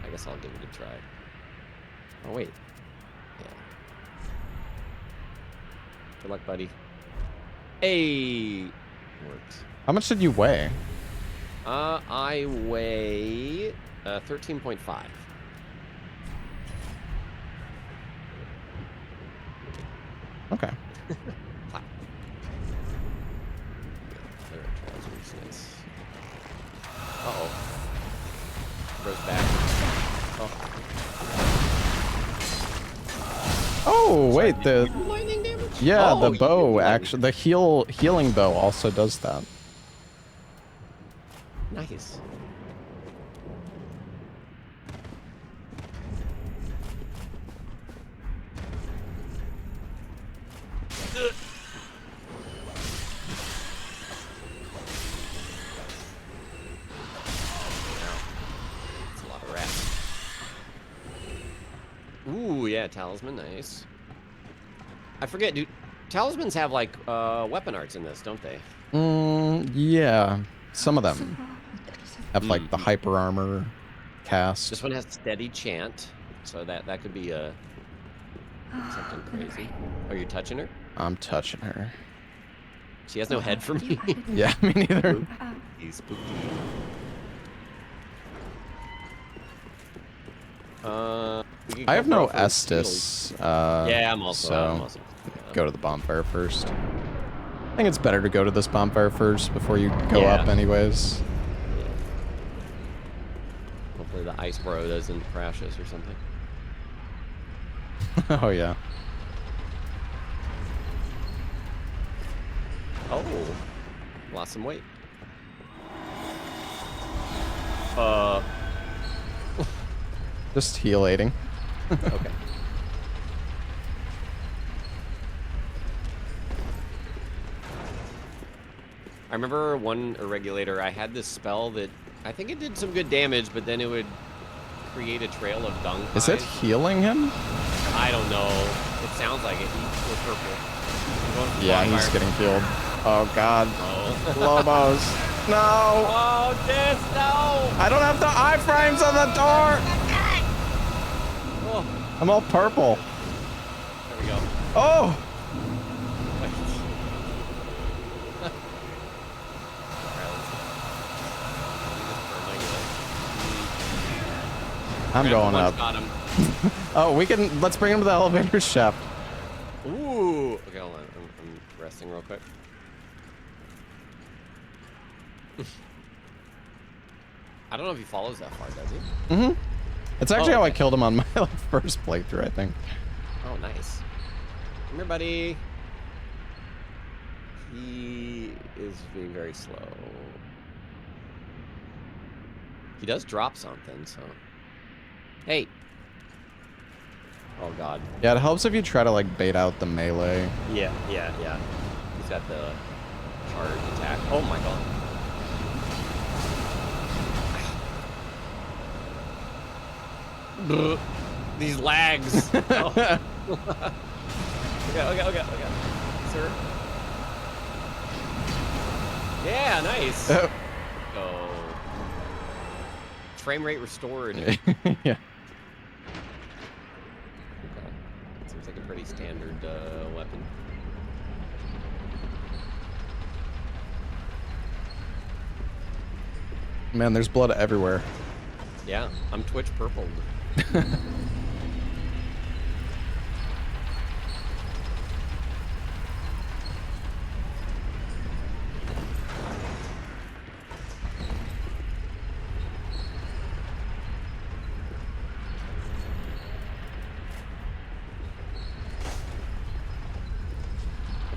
I guess I'll give it a try. Oh wait, yeah. Good luck, buddy. Hey, works. How much did you weigh? I weigh 13.5. Okay. Nice. Uh-oh. Bro's back. Oh, wait, the lightning damage? yeah, Oh, the bow you actually, the healing bow also does that. Nice. That's a lot of rats. Ooh, yeah, talisman, nice. I forget, dude. Talismans have like weapon arts in this, don't they? Yeah, some of them have like the hyper armor cast. This one has steady chant, so that could be something crazy. Oh, you're touching her? I'm touching her. She has no head for me. Yeah, me neither. He's spooky. We could I go have no for Estus. yeah, I'm also. Go to the bonfire first. I think it's better to go to this bonfire first before you go up anyways. Yeah. Hopefully the ice bro doesn't crash us or something. Oh, yeah. Oh, lost some weight. Just healating. Okay. I remember one Irregulator, I had this spell that I think it did some good damage, but then it would create a trail of dung. Is it healing him? I don't know. It sounds like it. He's purple. Yeah, he's getting healed. Oh, God. Oh. Lobos. No. Oh, this, no. I don't have the iframes on the door. Oh. I'm all purple. There we go. Oh. I'm going up. Oh, let's bring him to the elevator shaft. Ooh. Okay, hold on. I'm resting real quick. I don't know if he follows that far, does he? Mm-hmm. It's actually how I killed him on my first playthrough, I think. Oh, nice. Come here, buddy. He is being very slow. He does drop something, so... Hey. Oh, God. Yeah, it helps if you try to, like, bait out the melee. Yeah. He's got the charge attack. Oh, my God. These lags. Oh. Okay. Sir. Yeah, nice. Oh. Frame rate restored. Yeah. Okay. Seems like a pretty standard weapon. Man, there's blood everywhere. Yeah, I'm Twitch purpled. I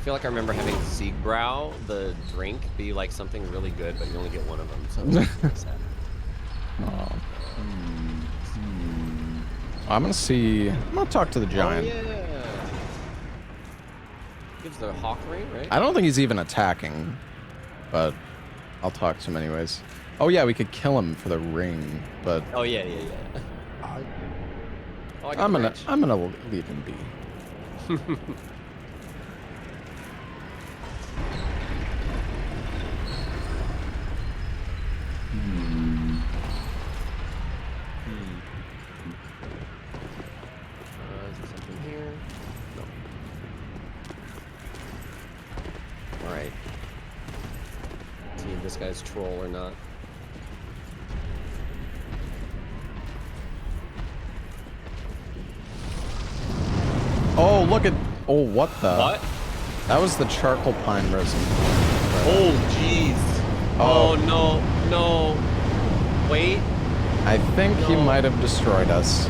feel like I remember having Siegbrow, the drink, be like something really good, but you only get one of them, so it's sad. Oh. I'm gonna talk to the giant. Oh, yeah. Gives the hawk ring, right? I don't think he's even attacking, but I'll talk to him anyways. Oh yeah, we could kill him for the ring, but... Oh, yeah. Oh, I'm gonna leave him be. Is there something here? No. Alright. See if this guy's troll or not. Oh, look at... Oh, what the... What? That was the charcoal pine resin. Oh, jeez. Oh, no. Wait. I think he might have destroyed us.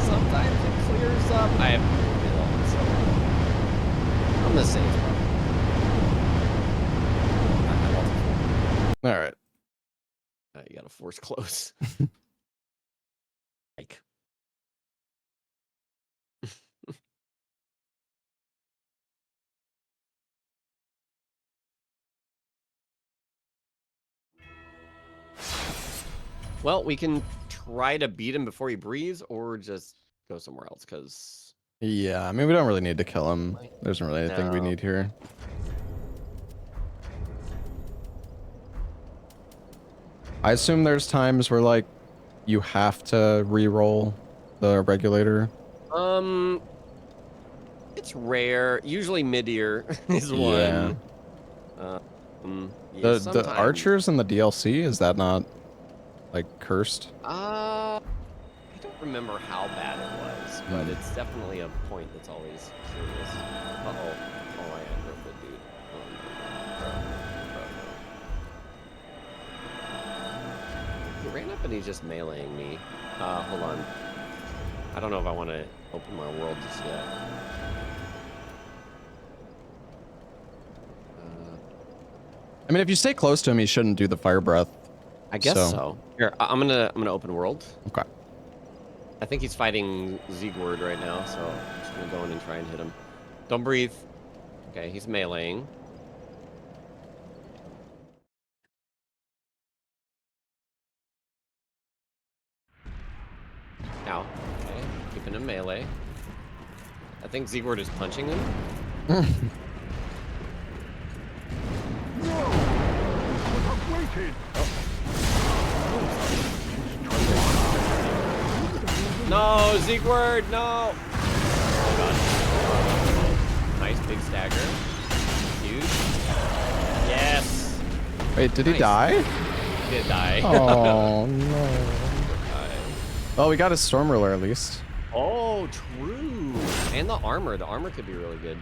Sometimes it clears up. I have so I'm the same. All right. You gotta force close. Like. Well, we can try to beat him before he breathes, or just go somewhere else, because... Yeah, I mean, we don't really need to kill him. There isn't really anything we need here. I assume there's times where, like, you have to re-roll the regulator. It's rare. Usually mid-ear is one. Yeah, The archers in the DLC, is that not like cursed? I don't remember how bad it was, but it's definitely a point that's always curious. Uh-oh. Oh, I am the dude. He ran up and he's just meleeing me. Hold on. I don't know if I want to open my world just yet. I mean, if you stay close to him, he shouldn't do the fire breath. I guess so. Here, I'm gonna open world. Okay. I think he's fighting Zegward right now, so I'm just gonna go in and try and hit him. Don't breathe. Okay, he's meleeing. Ow. Okay, keeping him melee. I think Zegward is punching him. No, Zegward, no! Oh god. Nice big stagger. Huge. Yes! Wait, did he die? He did die. Oh, no. Well, we got a storm ruler at least. Oh, true. And the armor. The armor could be really good.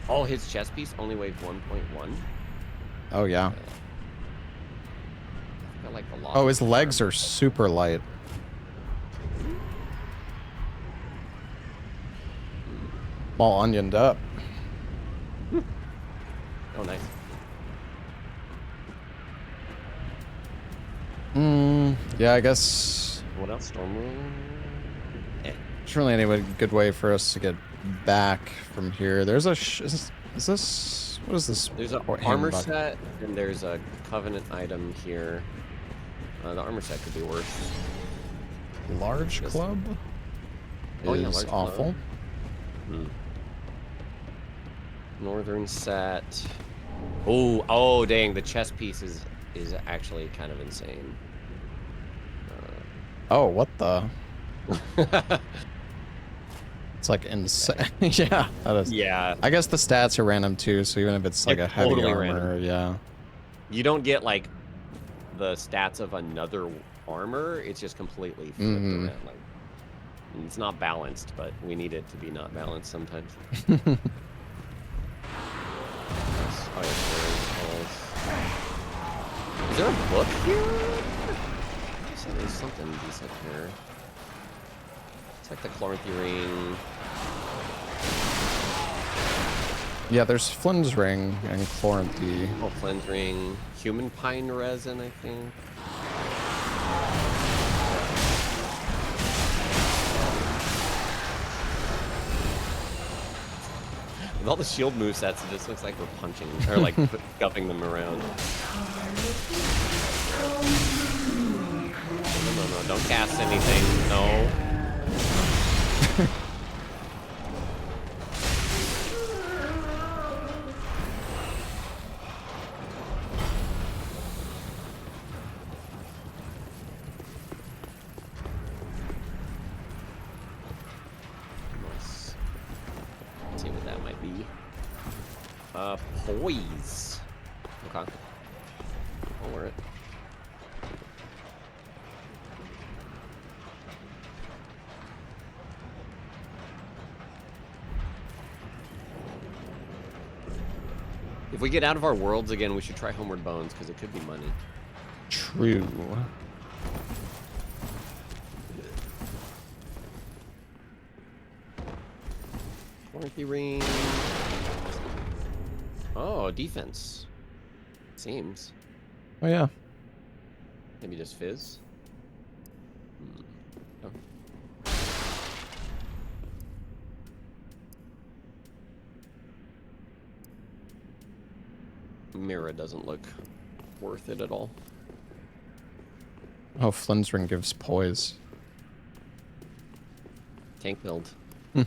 Oh, his chest piece only weighs 1.1. Oh, yeah. I like the Oh, his legs are super light. All onioned up. Oh, nice. Yeah, I guess. What else? Storm room? There's really any good way for us to get back from here. There's a. Is this? What is this? There's an armor set, and there's a covenant item here. The armor set could be worse. Large club? Oh, yeah, is large awful. Club. Northern set. Oh, dang! The chest piece is actually kind of insane. Oh, what the? It's like insane. Yeah, that is. Yeah. I guess the stats are random too, so even if it's like a heavy totally armor, random. yeah. You don't get like the stats of another armor. It's just completely flipped around. Like it's not balanced, but we need it to be not balanced sometimes. Is there a book here? So there's something decent here. It's like the Chloranthy ring. Yeah, there's Flynn's ring and Chloranthy. Oh, Flynn's ring. Human pine resin, I think. With all the shield movesets, it just looks like we're punching, or like scuffing them around. No, don't cast anything, no. Let's see what that might be. Poise. Okay. I'll wear it. If we get out of our worlds again, we should try Homeward Bones, because it could be money. True. Chloranthy ring. Oh, defense. Seems. Oh, yeah. Maybe just fizz. Oh. Mira doesn't look worth it at all. Oh, Flynn's ring gives poise. Tank build. Guess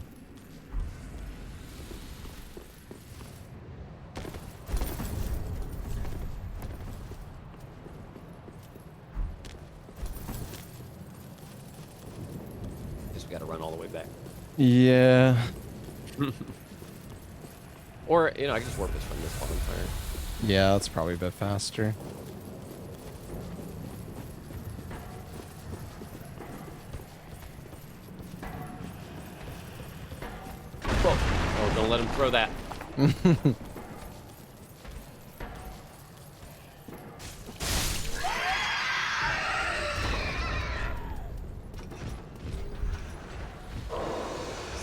we gotta run all the way back. Yeah. Or, you know, I can just warp this from this bonfire. Yeah, that's probably a bit faster. Oh, don't let him throw that.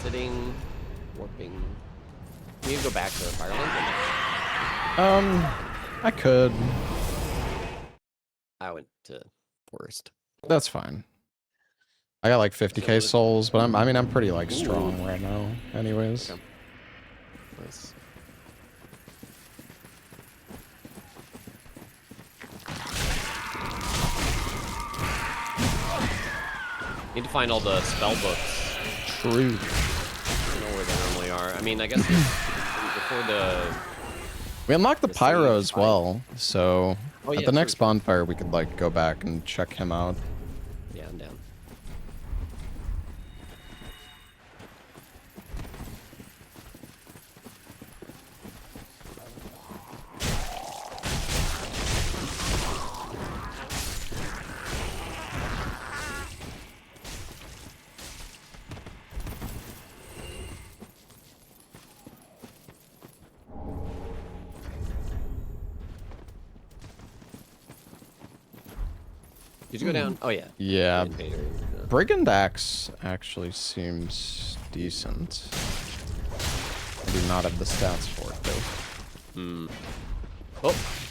Sitting, warping. Can you go back to the fire link? I could. I went to forest. That's fine. I got like 50k souls, but I'm pretty like strong right now anyways. Okay. Nice. Need to find all the spell books. True. I don't know where they normally are. I mean, I guess before the... We unlocked the pyro as well, so at the next bonfire we could like go back and check him out. Yeah, I'm down. Did you go down? Oh, yeah. Yeah. Brigand Axe actually seems decent. I do not have the stats for it, though.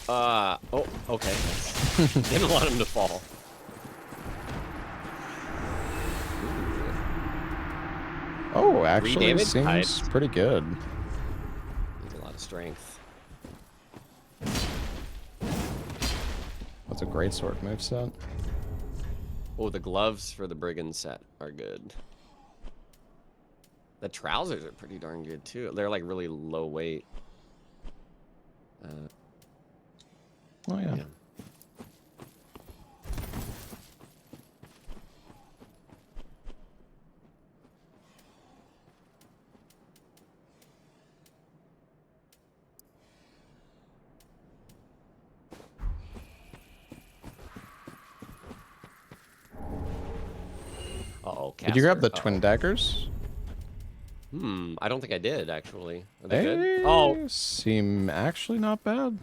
Oh, okay. Didn't want him to fall. Oh, actually seems pretty good. Needs a lot of strength. That's a great sword moveset. Oh, the gloves for the brigand set are good. The trousers are pretty darn good too. They're like really low weight. Oh yeah. Uh-oh, Did you grab the twin daggers? I don't think I did, actually. Are they They good? Oh. seem actually not bad.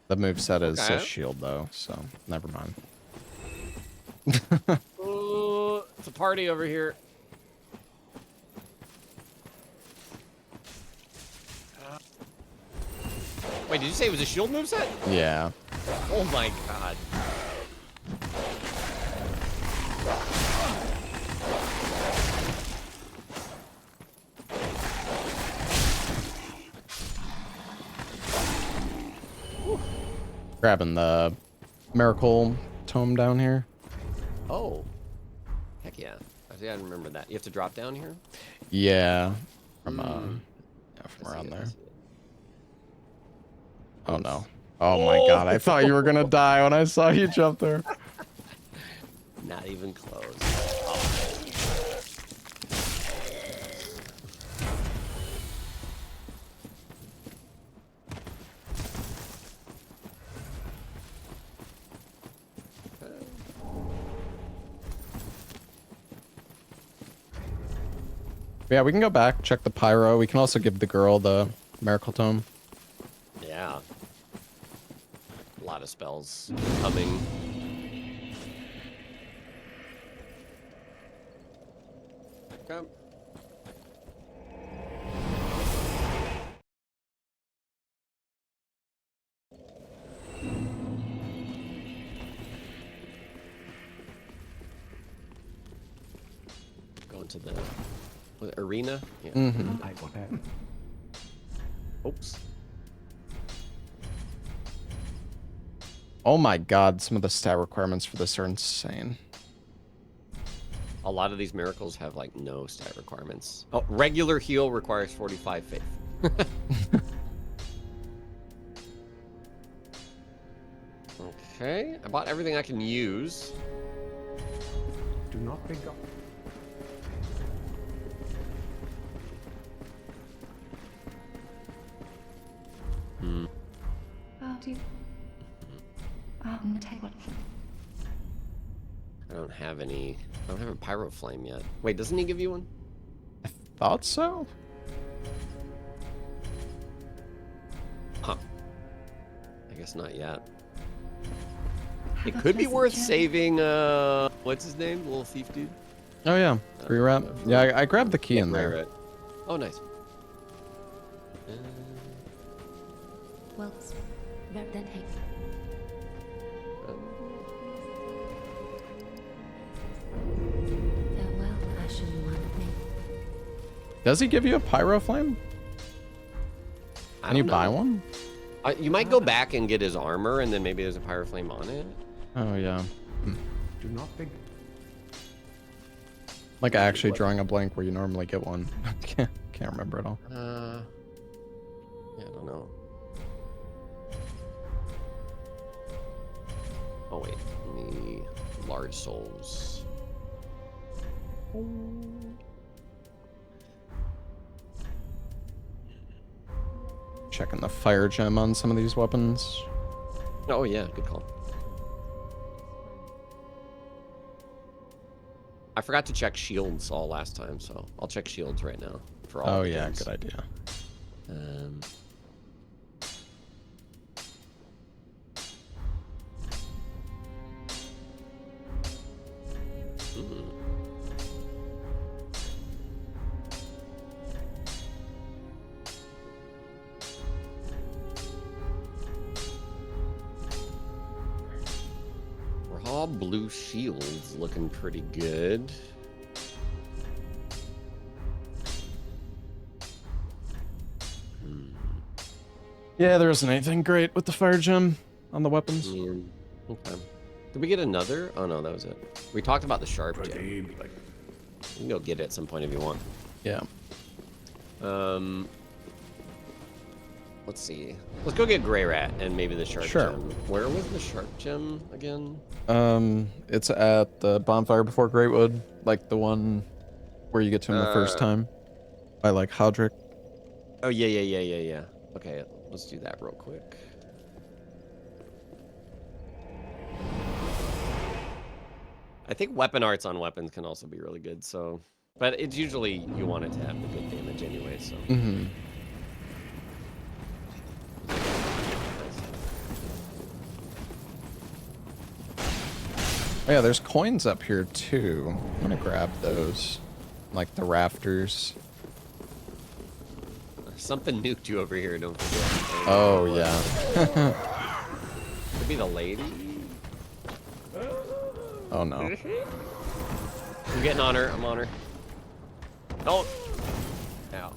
The moveset is a shield, though, so never mind. Oh, it's a party over here. Wait, did you say it was a shield moveset? Yeah. Oh my god. Grabbing the miracle tome down here. Oh. Heck yeah. I think I remember that. You have to drop down here? Yeah. From around there. Oh no. Oh my god, I thought you were gonna die when I saw you jump there. Not even close. Yeah, we can go back, check the pyro. We can also give the girl the miracle tome. Yeah. A lot of spells coming. Come. Going to the arena? Yeah. Mm-hmm. Oops. Oh my god, some of the stat requirements for this are insane. A lot of these miracles have like no stat requirements. Oh, regular heal requires 45 faith. Okay, I bought everything I can use. Do not pick up. you? Tell you what. I don't have any. I don't have a pyro flame yet. Wait, doesn't he give you one? Thought so? Huh. I guess not yet. It could be worth saving, what's his name? The little thief dude? Oh, yeah. Rewrap. Yeah, I grabbed the key in there. Right. Oh, nice. Well, then hey. Farewell, Ashen One. Does he give you a pyro flame? Can you buy one? You might go back and get his armor, and then maybe there's a pyro flame on it. Oh, yeah. Do not be. Like actually drawing a blank where you normally get one. Can't remember at all. Yeah, I don't know. Oh wait, the large souls. Checking the fire gem on some of these weapons. Oh yeah, good call. I forgot to check shields all last time, so I'll check shields right now for all. Oh the yeah, guns. good idea. Raw blue shields looking pretty good. Yeah, there isn't anything great with the fire gem on the weapons. Okay. Did we get another? Oh no, that was it. We talked about the sharp gem. You can go get it at some point if you want. Yeah. Let's see. Let's go get Gray Rat and maybe the sharp Sure. gem. Where was the sharp gem again? It's at the bonfire before Greatwood, like the one where you get to him the first time, by like Hodrick. Oh yeah. Okay, let's do that real quick. I think weapon arts on weapons can also be really good. So, but it's usually you want it to have the good damage anyway. So. Mm-hmm. Oh yeah, there's coins up here too. I'm gonna grab those, like the rafters. Something nuked you over here, don't forget. Oh yeah. Could be the lady. Oh no. I'm getting on her. I'm on her. Don't. Ow.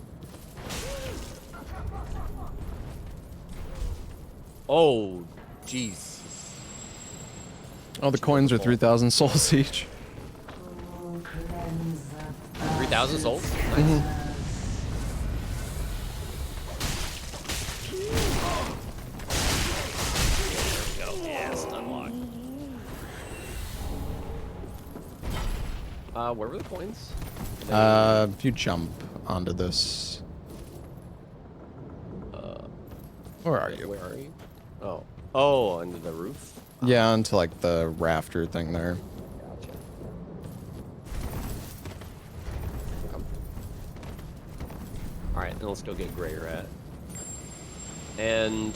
Oh, jeez. Oh, the coins are 3,000 souls each. 3,000 souls? Nice. Mm-hmm. There we go. Yes, unlocked. Where were the coins? If you jump onto this. Where are you? Where are you? Oh. Oh, under the roof? Yeah, onto like the rafter thing there. Gotcha. Alright, then let's go get Gray Rat. And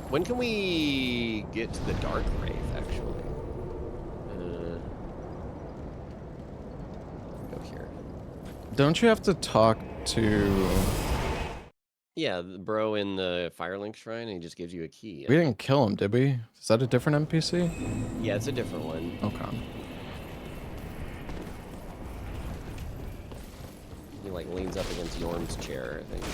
when can we get to the Dark Wraith, actually? Go here. Don't you have to talk to... Yeah, the bro in the Firelink Shrine, and he just gives you a key. We didn't kill him, did we? Is that a different NPC? Yeah, it's a different one. Okay. He like leans up against Yorm's chair, I think.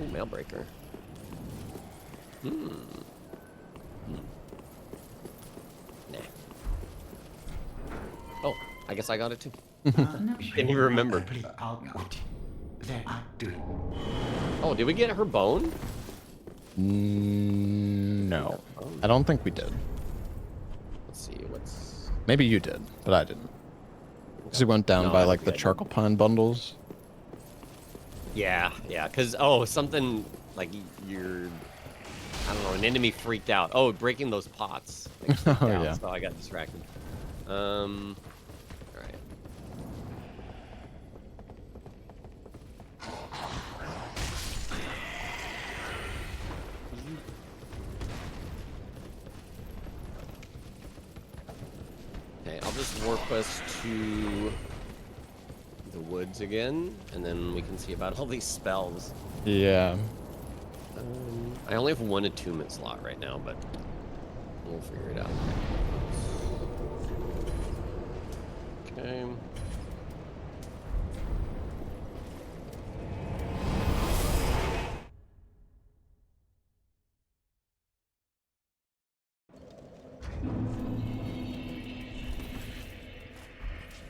Ooh, Mailbreaker. Nah. Oh, I guess I got it too. Didn't even remember. Oh, did we get her bone? No. I don't think we did. Let's see, what's... Maybe you did, but I didn't. Because we went down No, by I like don't the think I did. charcoal pine bundles. Yeah, because, oh, something, like, you're... I don't know, an enemy freaked out. Oh, breaking those pots. Like, freaked out, yeah. So I got distracted. Alright. Okay, I'll just warp us to the woods again, and then we can see about all these spells. Yeah. I only have one attunement slot right now, but we'll figure it out. Okay.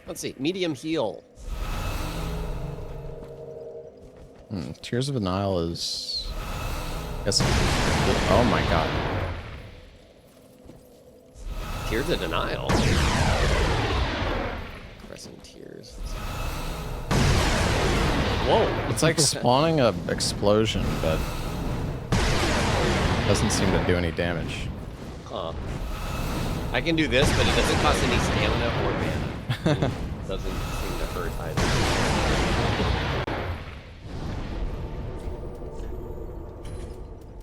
Let's see, medium heal. Tears of Denial is... Guess... Oh my god. Tears of Denial. Pressing tears. Whoa! It's like spawning a explosion, but doesn't seem to do any damage. Huh. I can do this, but it doesn't cost any stamina or mana. It doesn't seem to hurt either.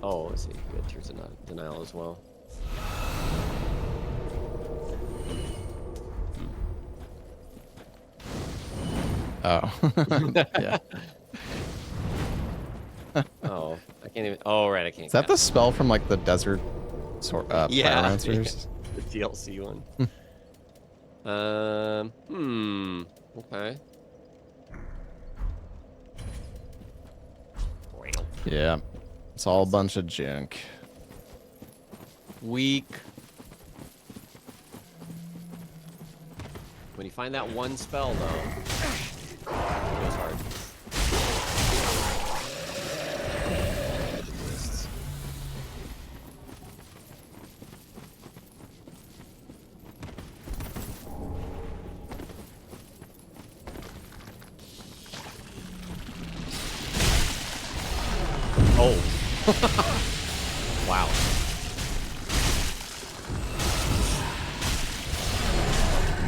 Oh, let's see. We got Tears of Denial as well. Oh. Yeah. Oh, I can't even. Oh, right, I can't. Is that the spell from like the desert yeah, pyromancers? the DLC one. Okay. Yeah. It's all a bunch of junk. Weak. When you find that one spell, though, it goes hard. Oh. Wow.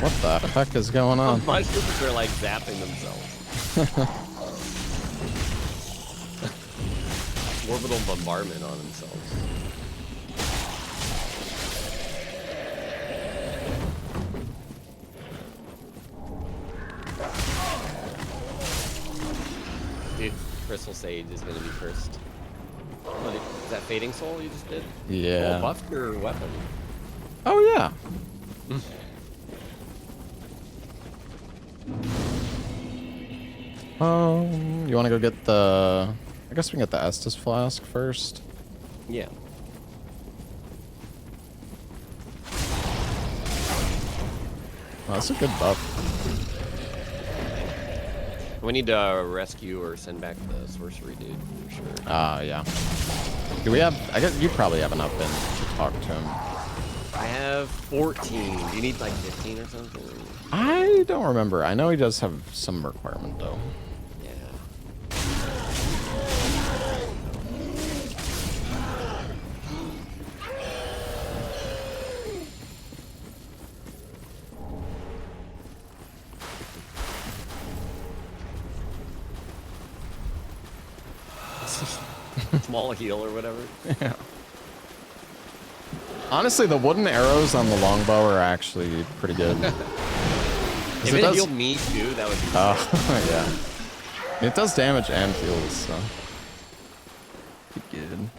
What the heck is going on? Mushrooms are like zapping themselves. Orbital bombardment on themselves. Dude, Crystal Sage is gonna be cursed. What, is that Fading Soul you just did? Yeah. Oh, buffed your weapon. Oh yeah. You want to go get the... I guess we can get the Estus flask first. Yeah. Oh, that's a good buff. We need to rescue or send back the sorcery dude for sure. Yeah. Do we have... I guess you probably have enough in to talk to him. I have 14. Do you need like 15 or something? I don't remember. I know he does have some requirement though. Yeah. Small heal or whatever. Yeah. Honestly, the wooden arrows on the longbow are actually pretty good. If it healed me too, that would be sick. Yeah. It does damage and heals, so. Pretty good.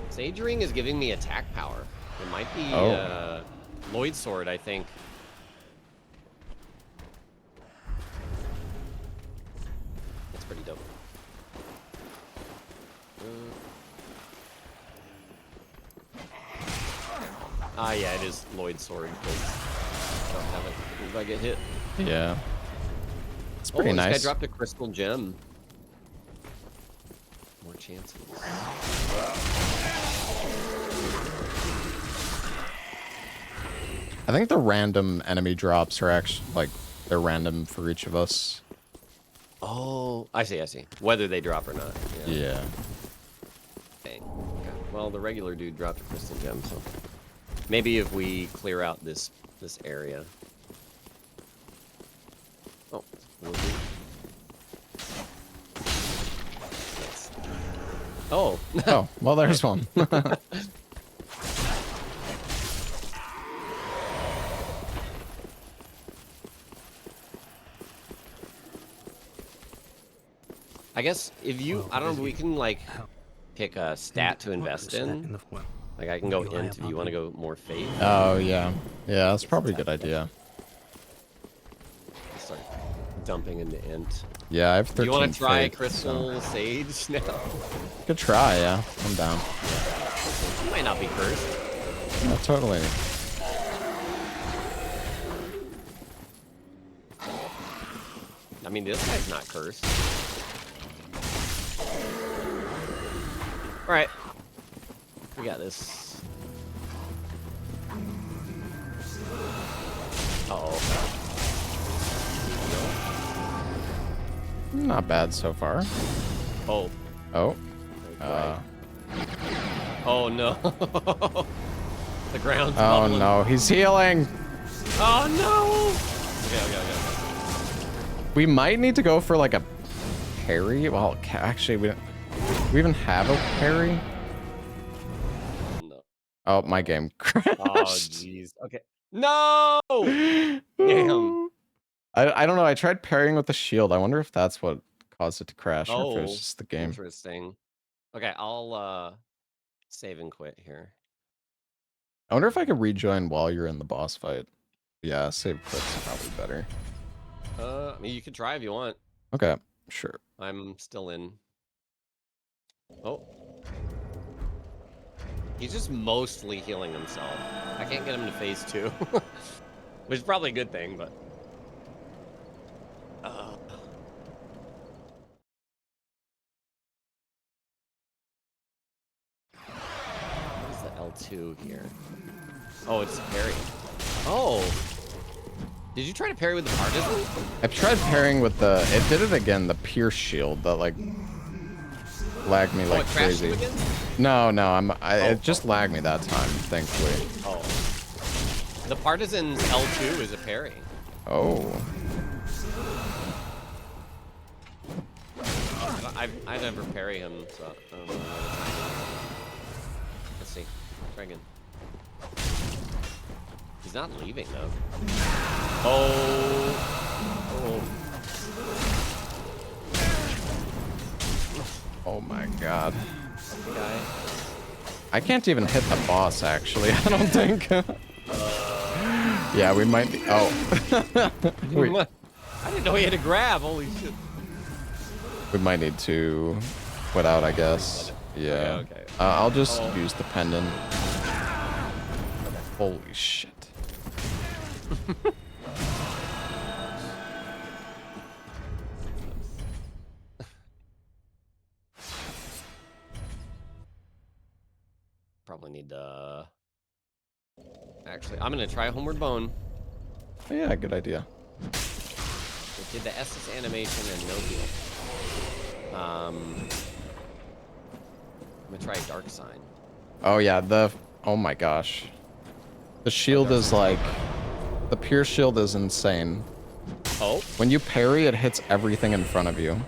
Sage Ring is giving me attack power. It might be Lloyd Sword, I think. That's pretty dope. Yeah, it is Lloyd Sword because I don't have it if I get hit. Yeah. It's pretty nice. This guy dropped a crystal gem. More chances. I think the random enemy drops are actually, like, they're random for each of us. Oh, I see, I see. Whether they drop or not. Yeah. Dang. Okay. Well, the regular dude dropped a crystal gem, so maybe if we clear out this area. Oh, nice. Oh. Oh, well, there's one. I guess if you, I don't know, we can like pick a stat to invest in. Like I can go int if you want to go more faith. Oh, yeah. Yeah, that's probably a good idea. Start dumping into int. Yeah, I have 13 Do you want to try faith, crystal sage now? Good try, yeah. I'm down. You might not be cursed. Yeah, totally. I mean, this guy's not cursed. All right, we got this. Uh-oh. Not bad so far. Oh. Oh. Oh no. The ground's Oh bubbling. no, he's healing. Oh no. Okay. We might need to go for like a parry. Well, actually, we even have a parry. No. Oh, my game crashed. Oh jeez. Okay. No. Damn. I don't know. I tried parrying with the shield. I wonder if that's what caused it to crash, or if it Oh, was just the game. interesting. Okay, I'll save and quit here. I wonder if I could rejoin while you're in the boss fight. Yeah, save quit's probably better. I mean, you could try if you want. Okay, sure. I'm still in. Oh. He's just mostly healing himself. I can't get him to phase 2. Which is probably a good thing, but... What is the L2 here? Oh, it's parry. Oh! Did you try to parry with the partisan? I've tried parrying with the... It did it again, the pierce shield that, like, lagged me like crazy. No, it just lagged me that time, thankfully. Oh. The partisan's L2 is a parry. Oh. I never parry him, so I don't know how to try him. Let's see. Try again. He's not leaving though. Oh. Oh my god. Guy. I can't even hit the boss, actually, I don't think. Yeah, we might be... Oh. Wait. I didn't know he had a grab. Holy shit. We might need to put out, I guess. Yeah. Okay. I'll just use the pendant. Holy shit. Probably need to... Actually, I'm going to try Homeward Bone. Oh, yeah, good idea. It did the Estus animation and no heal. I'm gonna try Dark Sign. Oh yeah, oh my gosh. The shield is like, the pierce shield is insane. Oh? When you parry, it hits everything in front of you.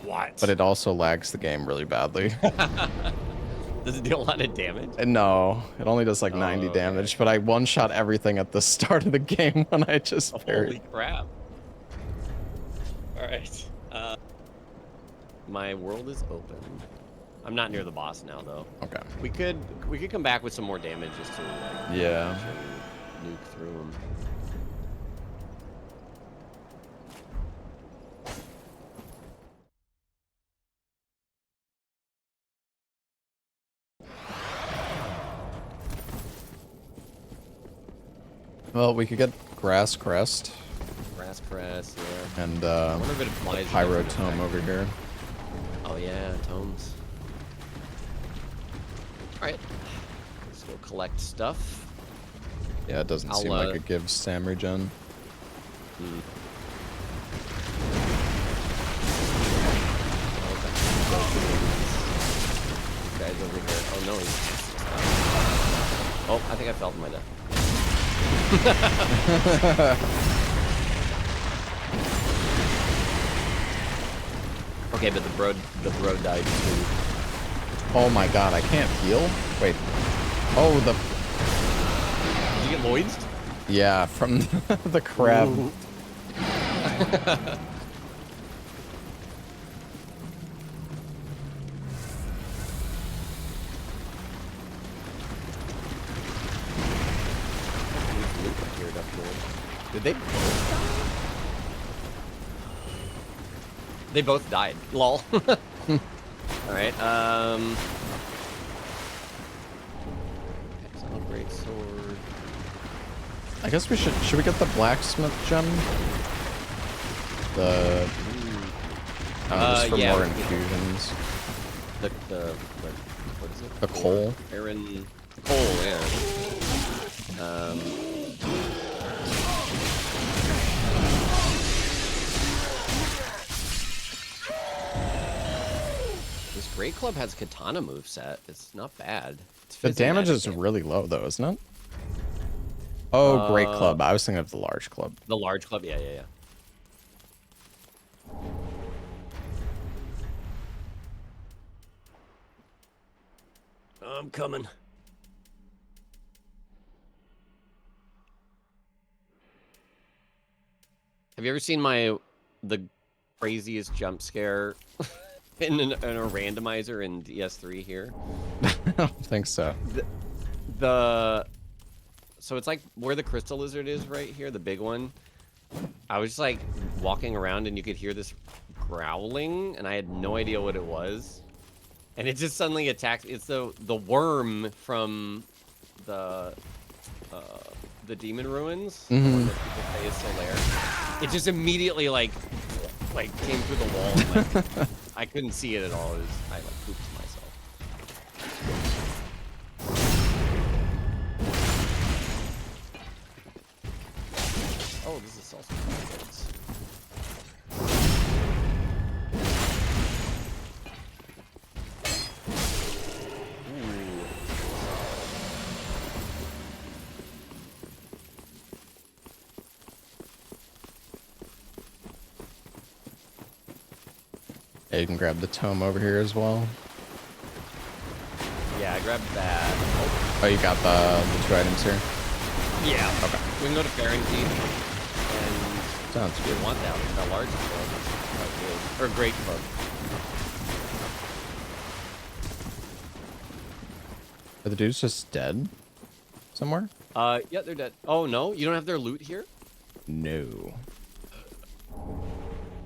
What? But it also lags the game really badly. Does it deal a lot of damage? No, it only does like 90 damage, but I one-shot everything at the start of the game when I just parried. Holy crap. Alright. My world is open. I'm not near the boss now, though. Okay. We could come back with some more damage just to, like... Yeah. Nuke through them. Well, we could get Grass Crest. Grass Crest, yeah. And, I wonder if it applies to Pyro different Tome effects. over here. Oh yeah, tomes. Alright. Let's go collect stuff. Yeah, it doesn't seem like it gives Sam regen. Guys over here. Oh no, he's... Oh, I think I felt my death. Okay, but the bro died too. Oh my god, I can't heal? Wait. Oh, the... Did you get Lloyd's? Yeah, from the crab. Did they both die? They both died. Lol. Alright, Exile Great Sword. I guess we should we get the blacksmith gem? The just for yeah, more infusions. The what is it? The coal. Iron coal, yeah. This Great Club has katana moveset. It's not bad. The damage is really low though, isn't it? Oh, Great Club. I was thinking of the large club. The large club, yeah. I'm coming. Have you ever seen the craziest jump scare in a randomizer in DS3 here? I don't think so. So it's like where the crystal lizard is right here, the big one. I was just like walking around and you could hear this growling and I had no idea what it was. And it just suddenly attacked. It's the worm from the demon ruins. The one that people say is still there. It just immediately like came through the wall. And, like, I couldn't see it at all. I like pooped myself. Oh, this is also good. Yeah, you can grab the tome over here as well. Yeah, I grabbed that. Oh, you got the 2 items here? Yeah. Okay. We can go to Fahrenheit and Sounds we good. want that large club. Or great club. Are the dudes just dead somewhere? Yeah, they're dead. Oh no, you don't have their loot here? No.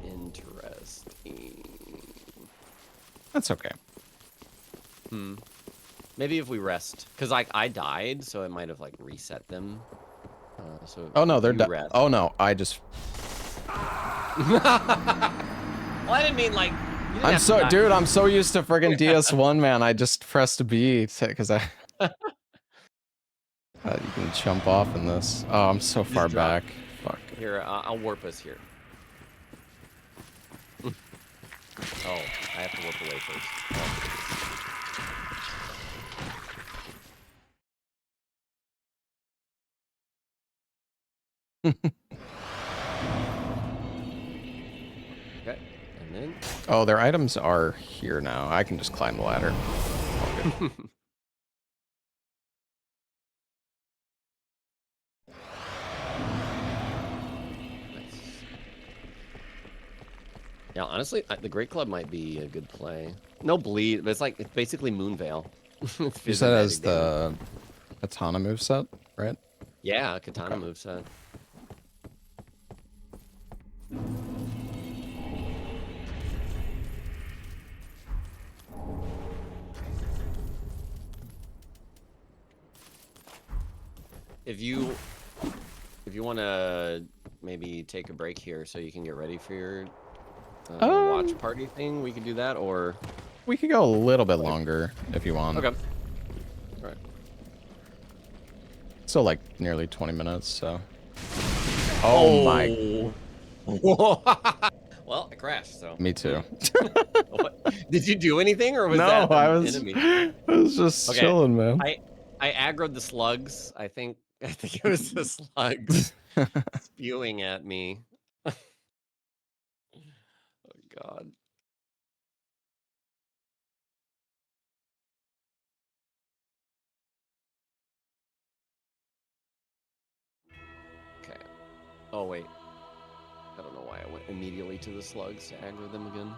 Interesting. That's okay. Maybe if we rest, cause like I died, so it might have like reset them. So Oh no, they're dead. rest. Oh no, I just. Well, I didn't mean like. I'm so, dude. I'm so used to friggin' DS1, man. I just pressed B because I. You can jump off in this. Oh, I'm so far back. Fuck. Here, I'll warp us here. Oh, I have to warp away first. Okay, and then. Oh, their items are here now. I can just climb the ladder. All good. Yeah, honestly, the Great Club might be a good play. No bleed, but it's basically Moonveil. You said as the katana moveset, right? Yeah, katana moveset. If you want to maybe take a break here so you can get ready for your watch party thing, we could do that, or we could go a little bit longer if you want. Okay. All right. still like nearly 20 minutes, so. Oh my. Well, I crashed, so. Me too. Did you do anything, or was No, that an enemy? enemy? I was just chilling, man. I aggroed the slugs. I think it was the slugs spewing at me. Oh God. Okay. Oh wait. I don't know why I went immediately to the slugs to aggro them again.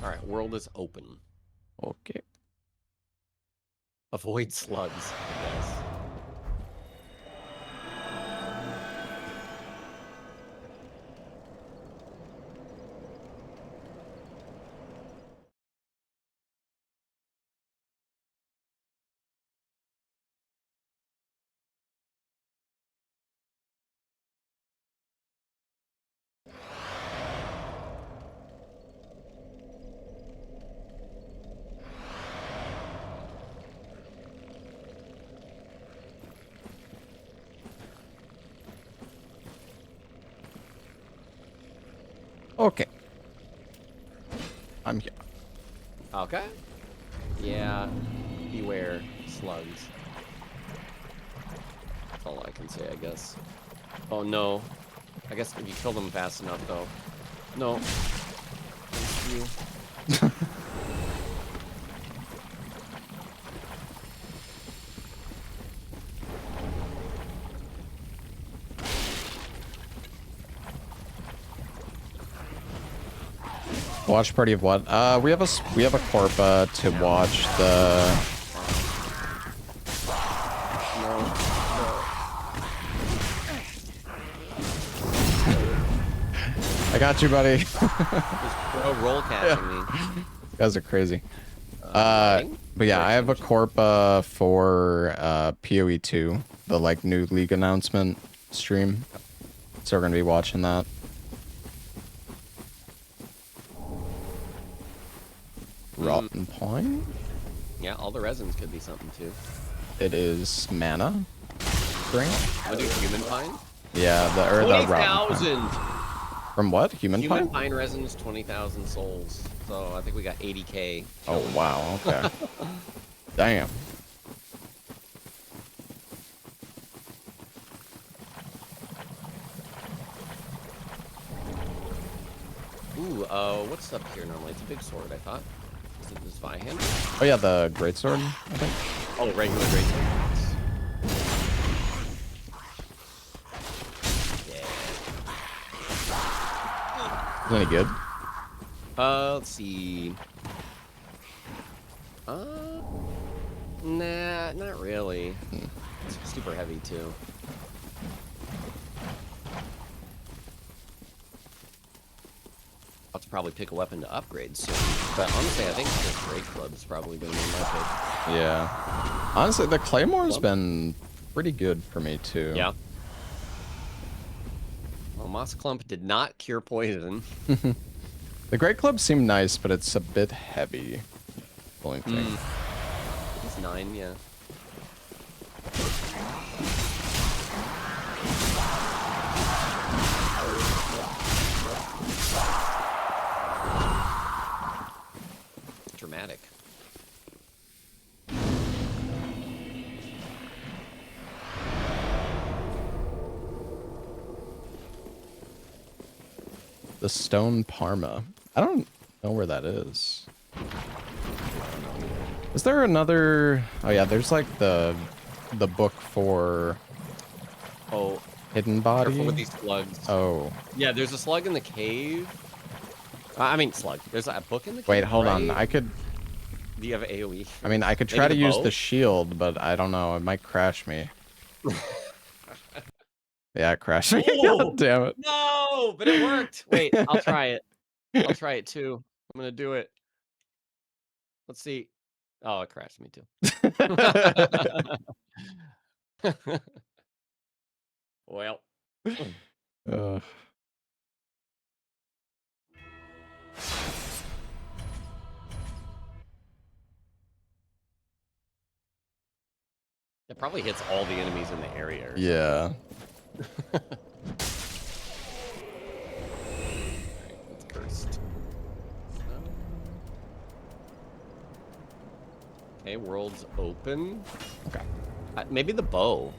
Alright, world is open. Okay. Avoid slugs, I guess. Okay. I'm here. Okay. Yeah. Beware slugs. That's all I can say, I guess. Oh no. I guess if you kill them fast enough, though. No. Thank you. Watch party of what? We have a corpa to watch the. No. I got you, buddy. Just roll catching me. You guys are crazy. But yeah, I have a corpa for PoE2, the like new league announcement stream. So we're gonna be watching that. Rotten Point? Yeah, all the resins could be something too. It is mana. Drink? What do human pine? Yeah, the rotten pine. 20,000! From what? Human pine? Human pine resins, 20,000 souls. So I think we got 80k. Oh wow, okay. Damn. Ooh, what's up here normally? It's a big sword, I thought. Is it this Vihand? Oh yeah, the greatsword, I think. Oh, regular greatsword. Yeah. Is it any good? Let's see. Nah, not really. It's super heavy too. I'll have to probably pick a weapon to upgrade soon. But honestly, I think the Great Club is probably going to be my pick. Yeah. Honestly, the Claymore's been pretty good for me too. Yeah. Well, Moss Clump did not cure poison. The Great Club seemed nice, but it's a bit heavy. Only thing. It's 9, yeah. Dramatic. The Stone Parma. I don't know where that is. Is there another? Oh yeah, there's like the book for Hidden Body. Careful with these slugs. Oh. Yeah, there's a slug in the cave. I mean, slug. There's a book in the cave. Wait, hold right? on. I could. Do you have AoE? I mean, I could try to use the shield, but I don't know. It might crash me. Yeah, it crashed me. God damn it. No, but it worked. Wait, I'll try it. I'll try it too. I'm gonna do it. Let's see. Oh, it crashed me too. Well. probably hits all the enemies in the area. Yeah. It's cursed. Okay, world's open. Okay. Maybe the bow.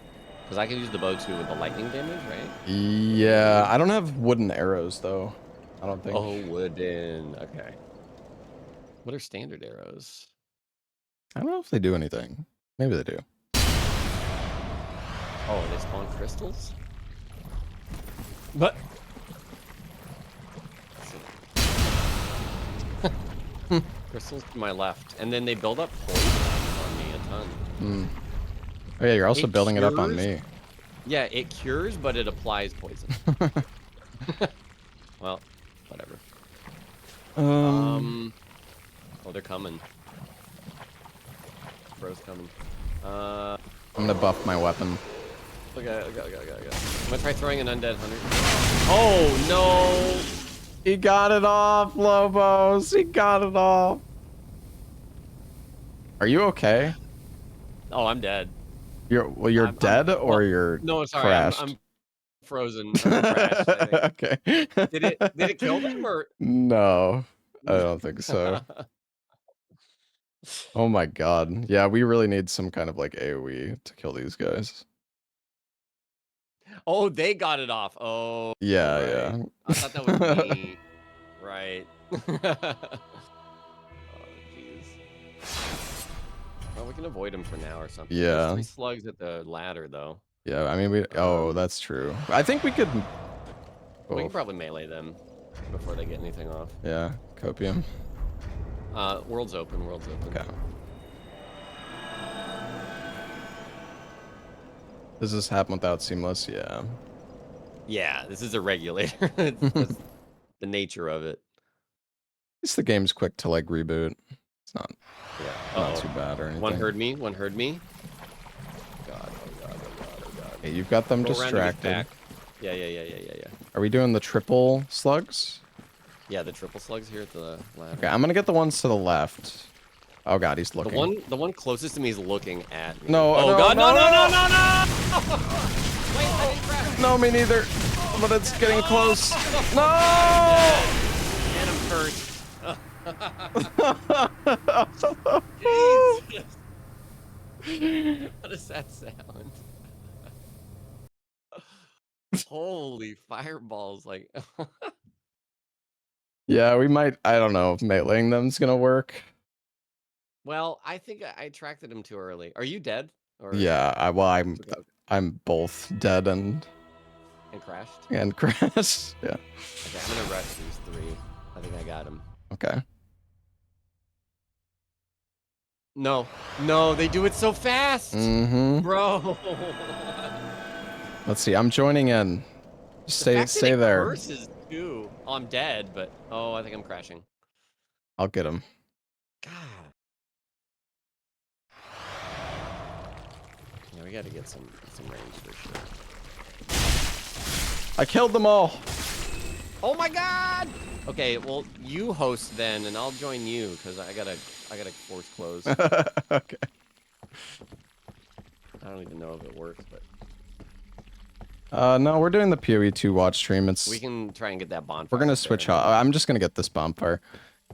Because I can use the bow too with the lightning damage, right? Yeah, I don't have wooden arrows though. I don't think. Oh, wooden. Okay. What are standard arrows? I don't know if they do anything. Maybe they do. Oh, they spawn crystals? But crystals to my left. And then they build up poison on me a ton. Mm. Oh yeah, you're also building it up on me. Yeah, it cures, but it applies poison. Well, whatever. Oh, they're coming. Bro's coming. I'm gonna buff my weapon. Okay. I'm gonna try throwing an undead hunter. Oh no! He got it off, Lobos. He got it off. Are you okay? Oh, I'm dead. You're dead or you're no, sorry, crashed? I'm frozen. I'm crashed, I think. Okay. Did it kill them or? No, I don't think so. Oh my god. Yeah, we really need some kind of like AoE to kill these guys. Oh, they got it off. Oh. Yeah, right. yeah. I thought that was me. Right. Oh, jeez. Well, we can avoid him for now or something. Yeah. There's 3 slugs at the ladder, though. Yeah, I mean, oh, that's true. I think we could... We can probably melee them before they get anything off. Yeah, copium. World's open, world's open. Okay. Does this happen without seamless? Yeah. Yeah, this is a regulator. That's the nature of it. At least the game's quick to like reboot. It's not, not too bad or anything. One heard me. God, oh god. Hey, you've got them distracted. Yeah. Are we doing the triple slugs? Yeah, the triple slugs here at the ladder. Okay, I'm gonna get the ones to the left. Oh god, he's looking. The one closest to me is looking at me. No. Oh no, god, no! Wait, I didn't crash. No, me neither. But it's getting close. No! And I'm cursed. Jesus. What does that sound? Holy fireballs, like... Yeah, we might, I don't know if meleeing them's gonna work. Well, I think I attracted him too early. Are you dead? Or... Yeah, I'm both dead and crashed? And crashed, yeah. Okay, I'm gonna rush these 3. I think I got him. Okay. No, they do it so fast! Bro! Let's see, I'm joining in. Stay there. Curses too. Oh, I'm dead, but I think I'm crashing. I'll get him. God. Yeah, we gotta get some range for sure. I killed them all. Oh my god! Okay, well you host then, and I'll join you because I gotta force close. Okay. I don't even know if it works, but. No, we're doing the PoE2 watch stream. We can try and get that bonfire. We're gonna switch off. I'm just gonna get this bonfire.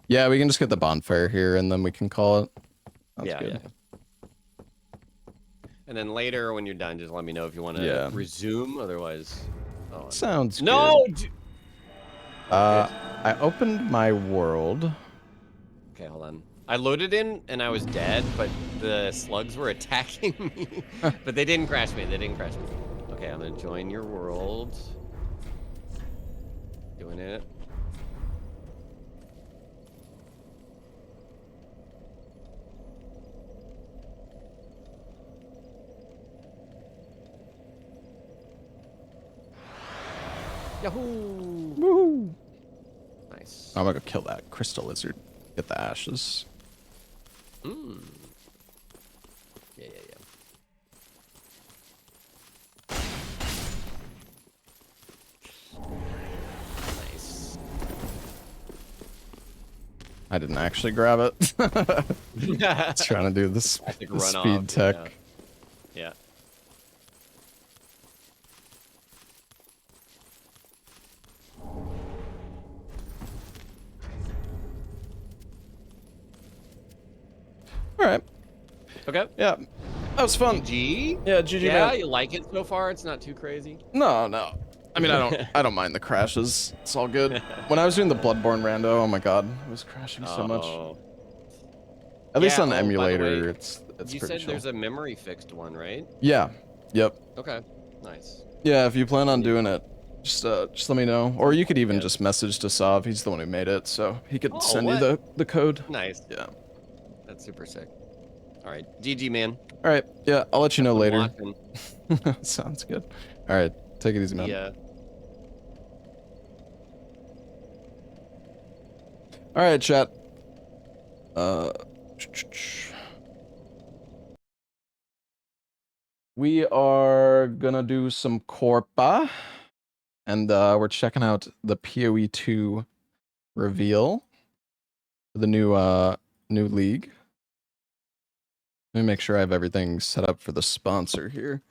Yeah, we can just get the bonfire here, and then we can call it. That's good. Yeah. And then later, when you're done, just let me know if you want to resume. Otherwise, sounds no. Good. I opened my world. Okay, hold on. I loaded in and I was dead, but the slugs were attacking me. But they didn't crash me. Okay, I'm gonna join your world. Doing it. Yahoo! Woohoo! Nice. I'm gonna go kill that crystal lizard. Get the ashes. Yeah. Nice. I didn't actually grab it. Trying to do this speed tech. Yeah. All right. Okay. Yeah. That was fun. GG? Yeah, GG, Yeah, man. you like it so far? It's not too crazy? No, no. I mean, I don't mind the crashes. It's all good. When I was doing the Bloodborne rando, oh my god, it was crashing so much. At least on the emulator, it's you pretty said chill. there's a memory fixed one, right? Yeah. Yep. Okay. Nice. Yeah, if you plan on doing it, just let me know. Or you could even just message to Sav. He's the one who made it, so he could send you the code. Nice. Yeah. That's super sick. All right. GG, man. All right. Yeah, I'll let you know later. Watching. Sounds good. All right. Take it easy, man. Yeah. All right, chat. We are gonna do some Corpa, and we're checking out the PoE 2 reveal for the new league. Let me make sure I have everything set up for the sponsor here.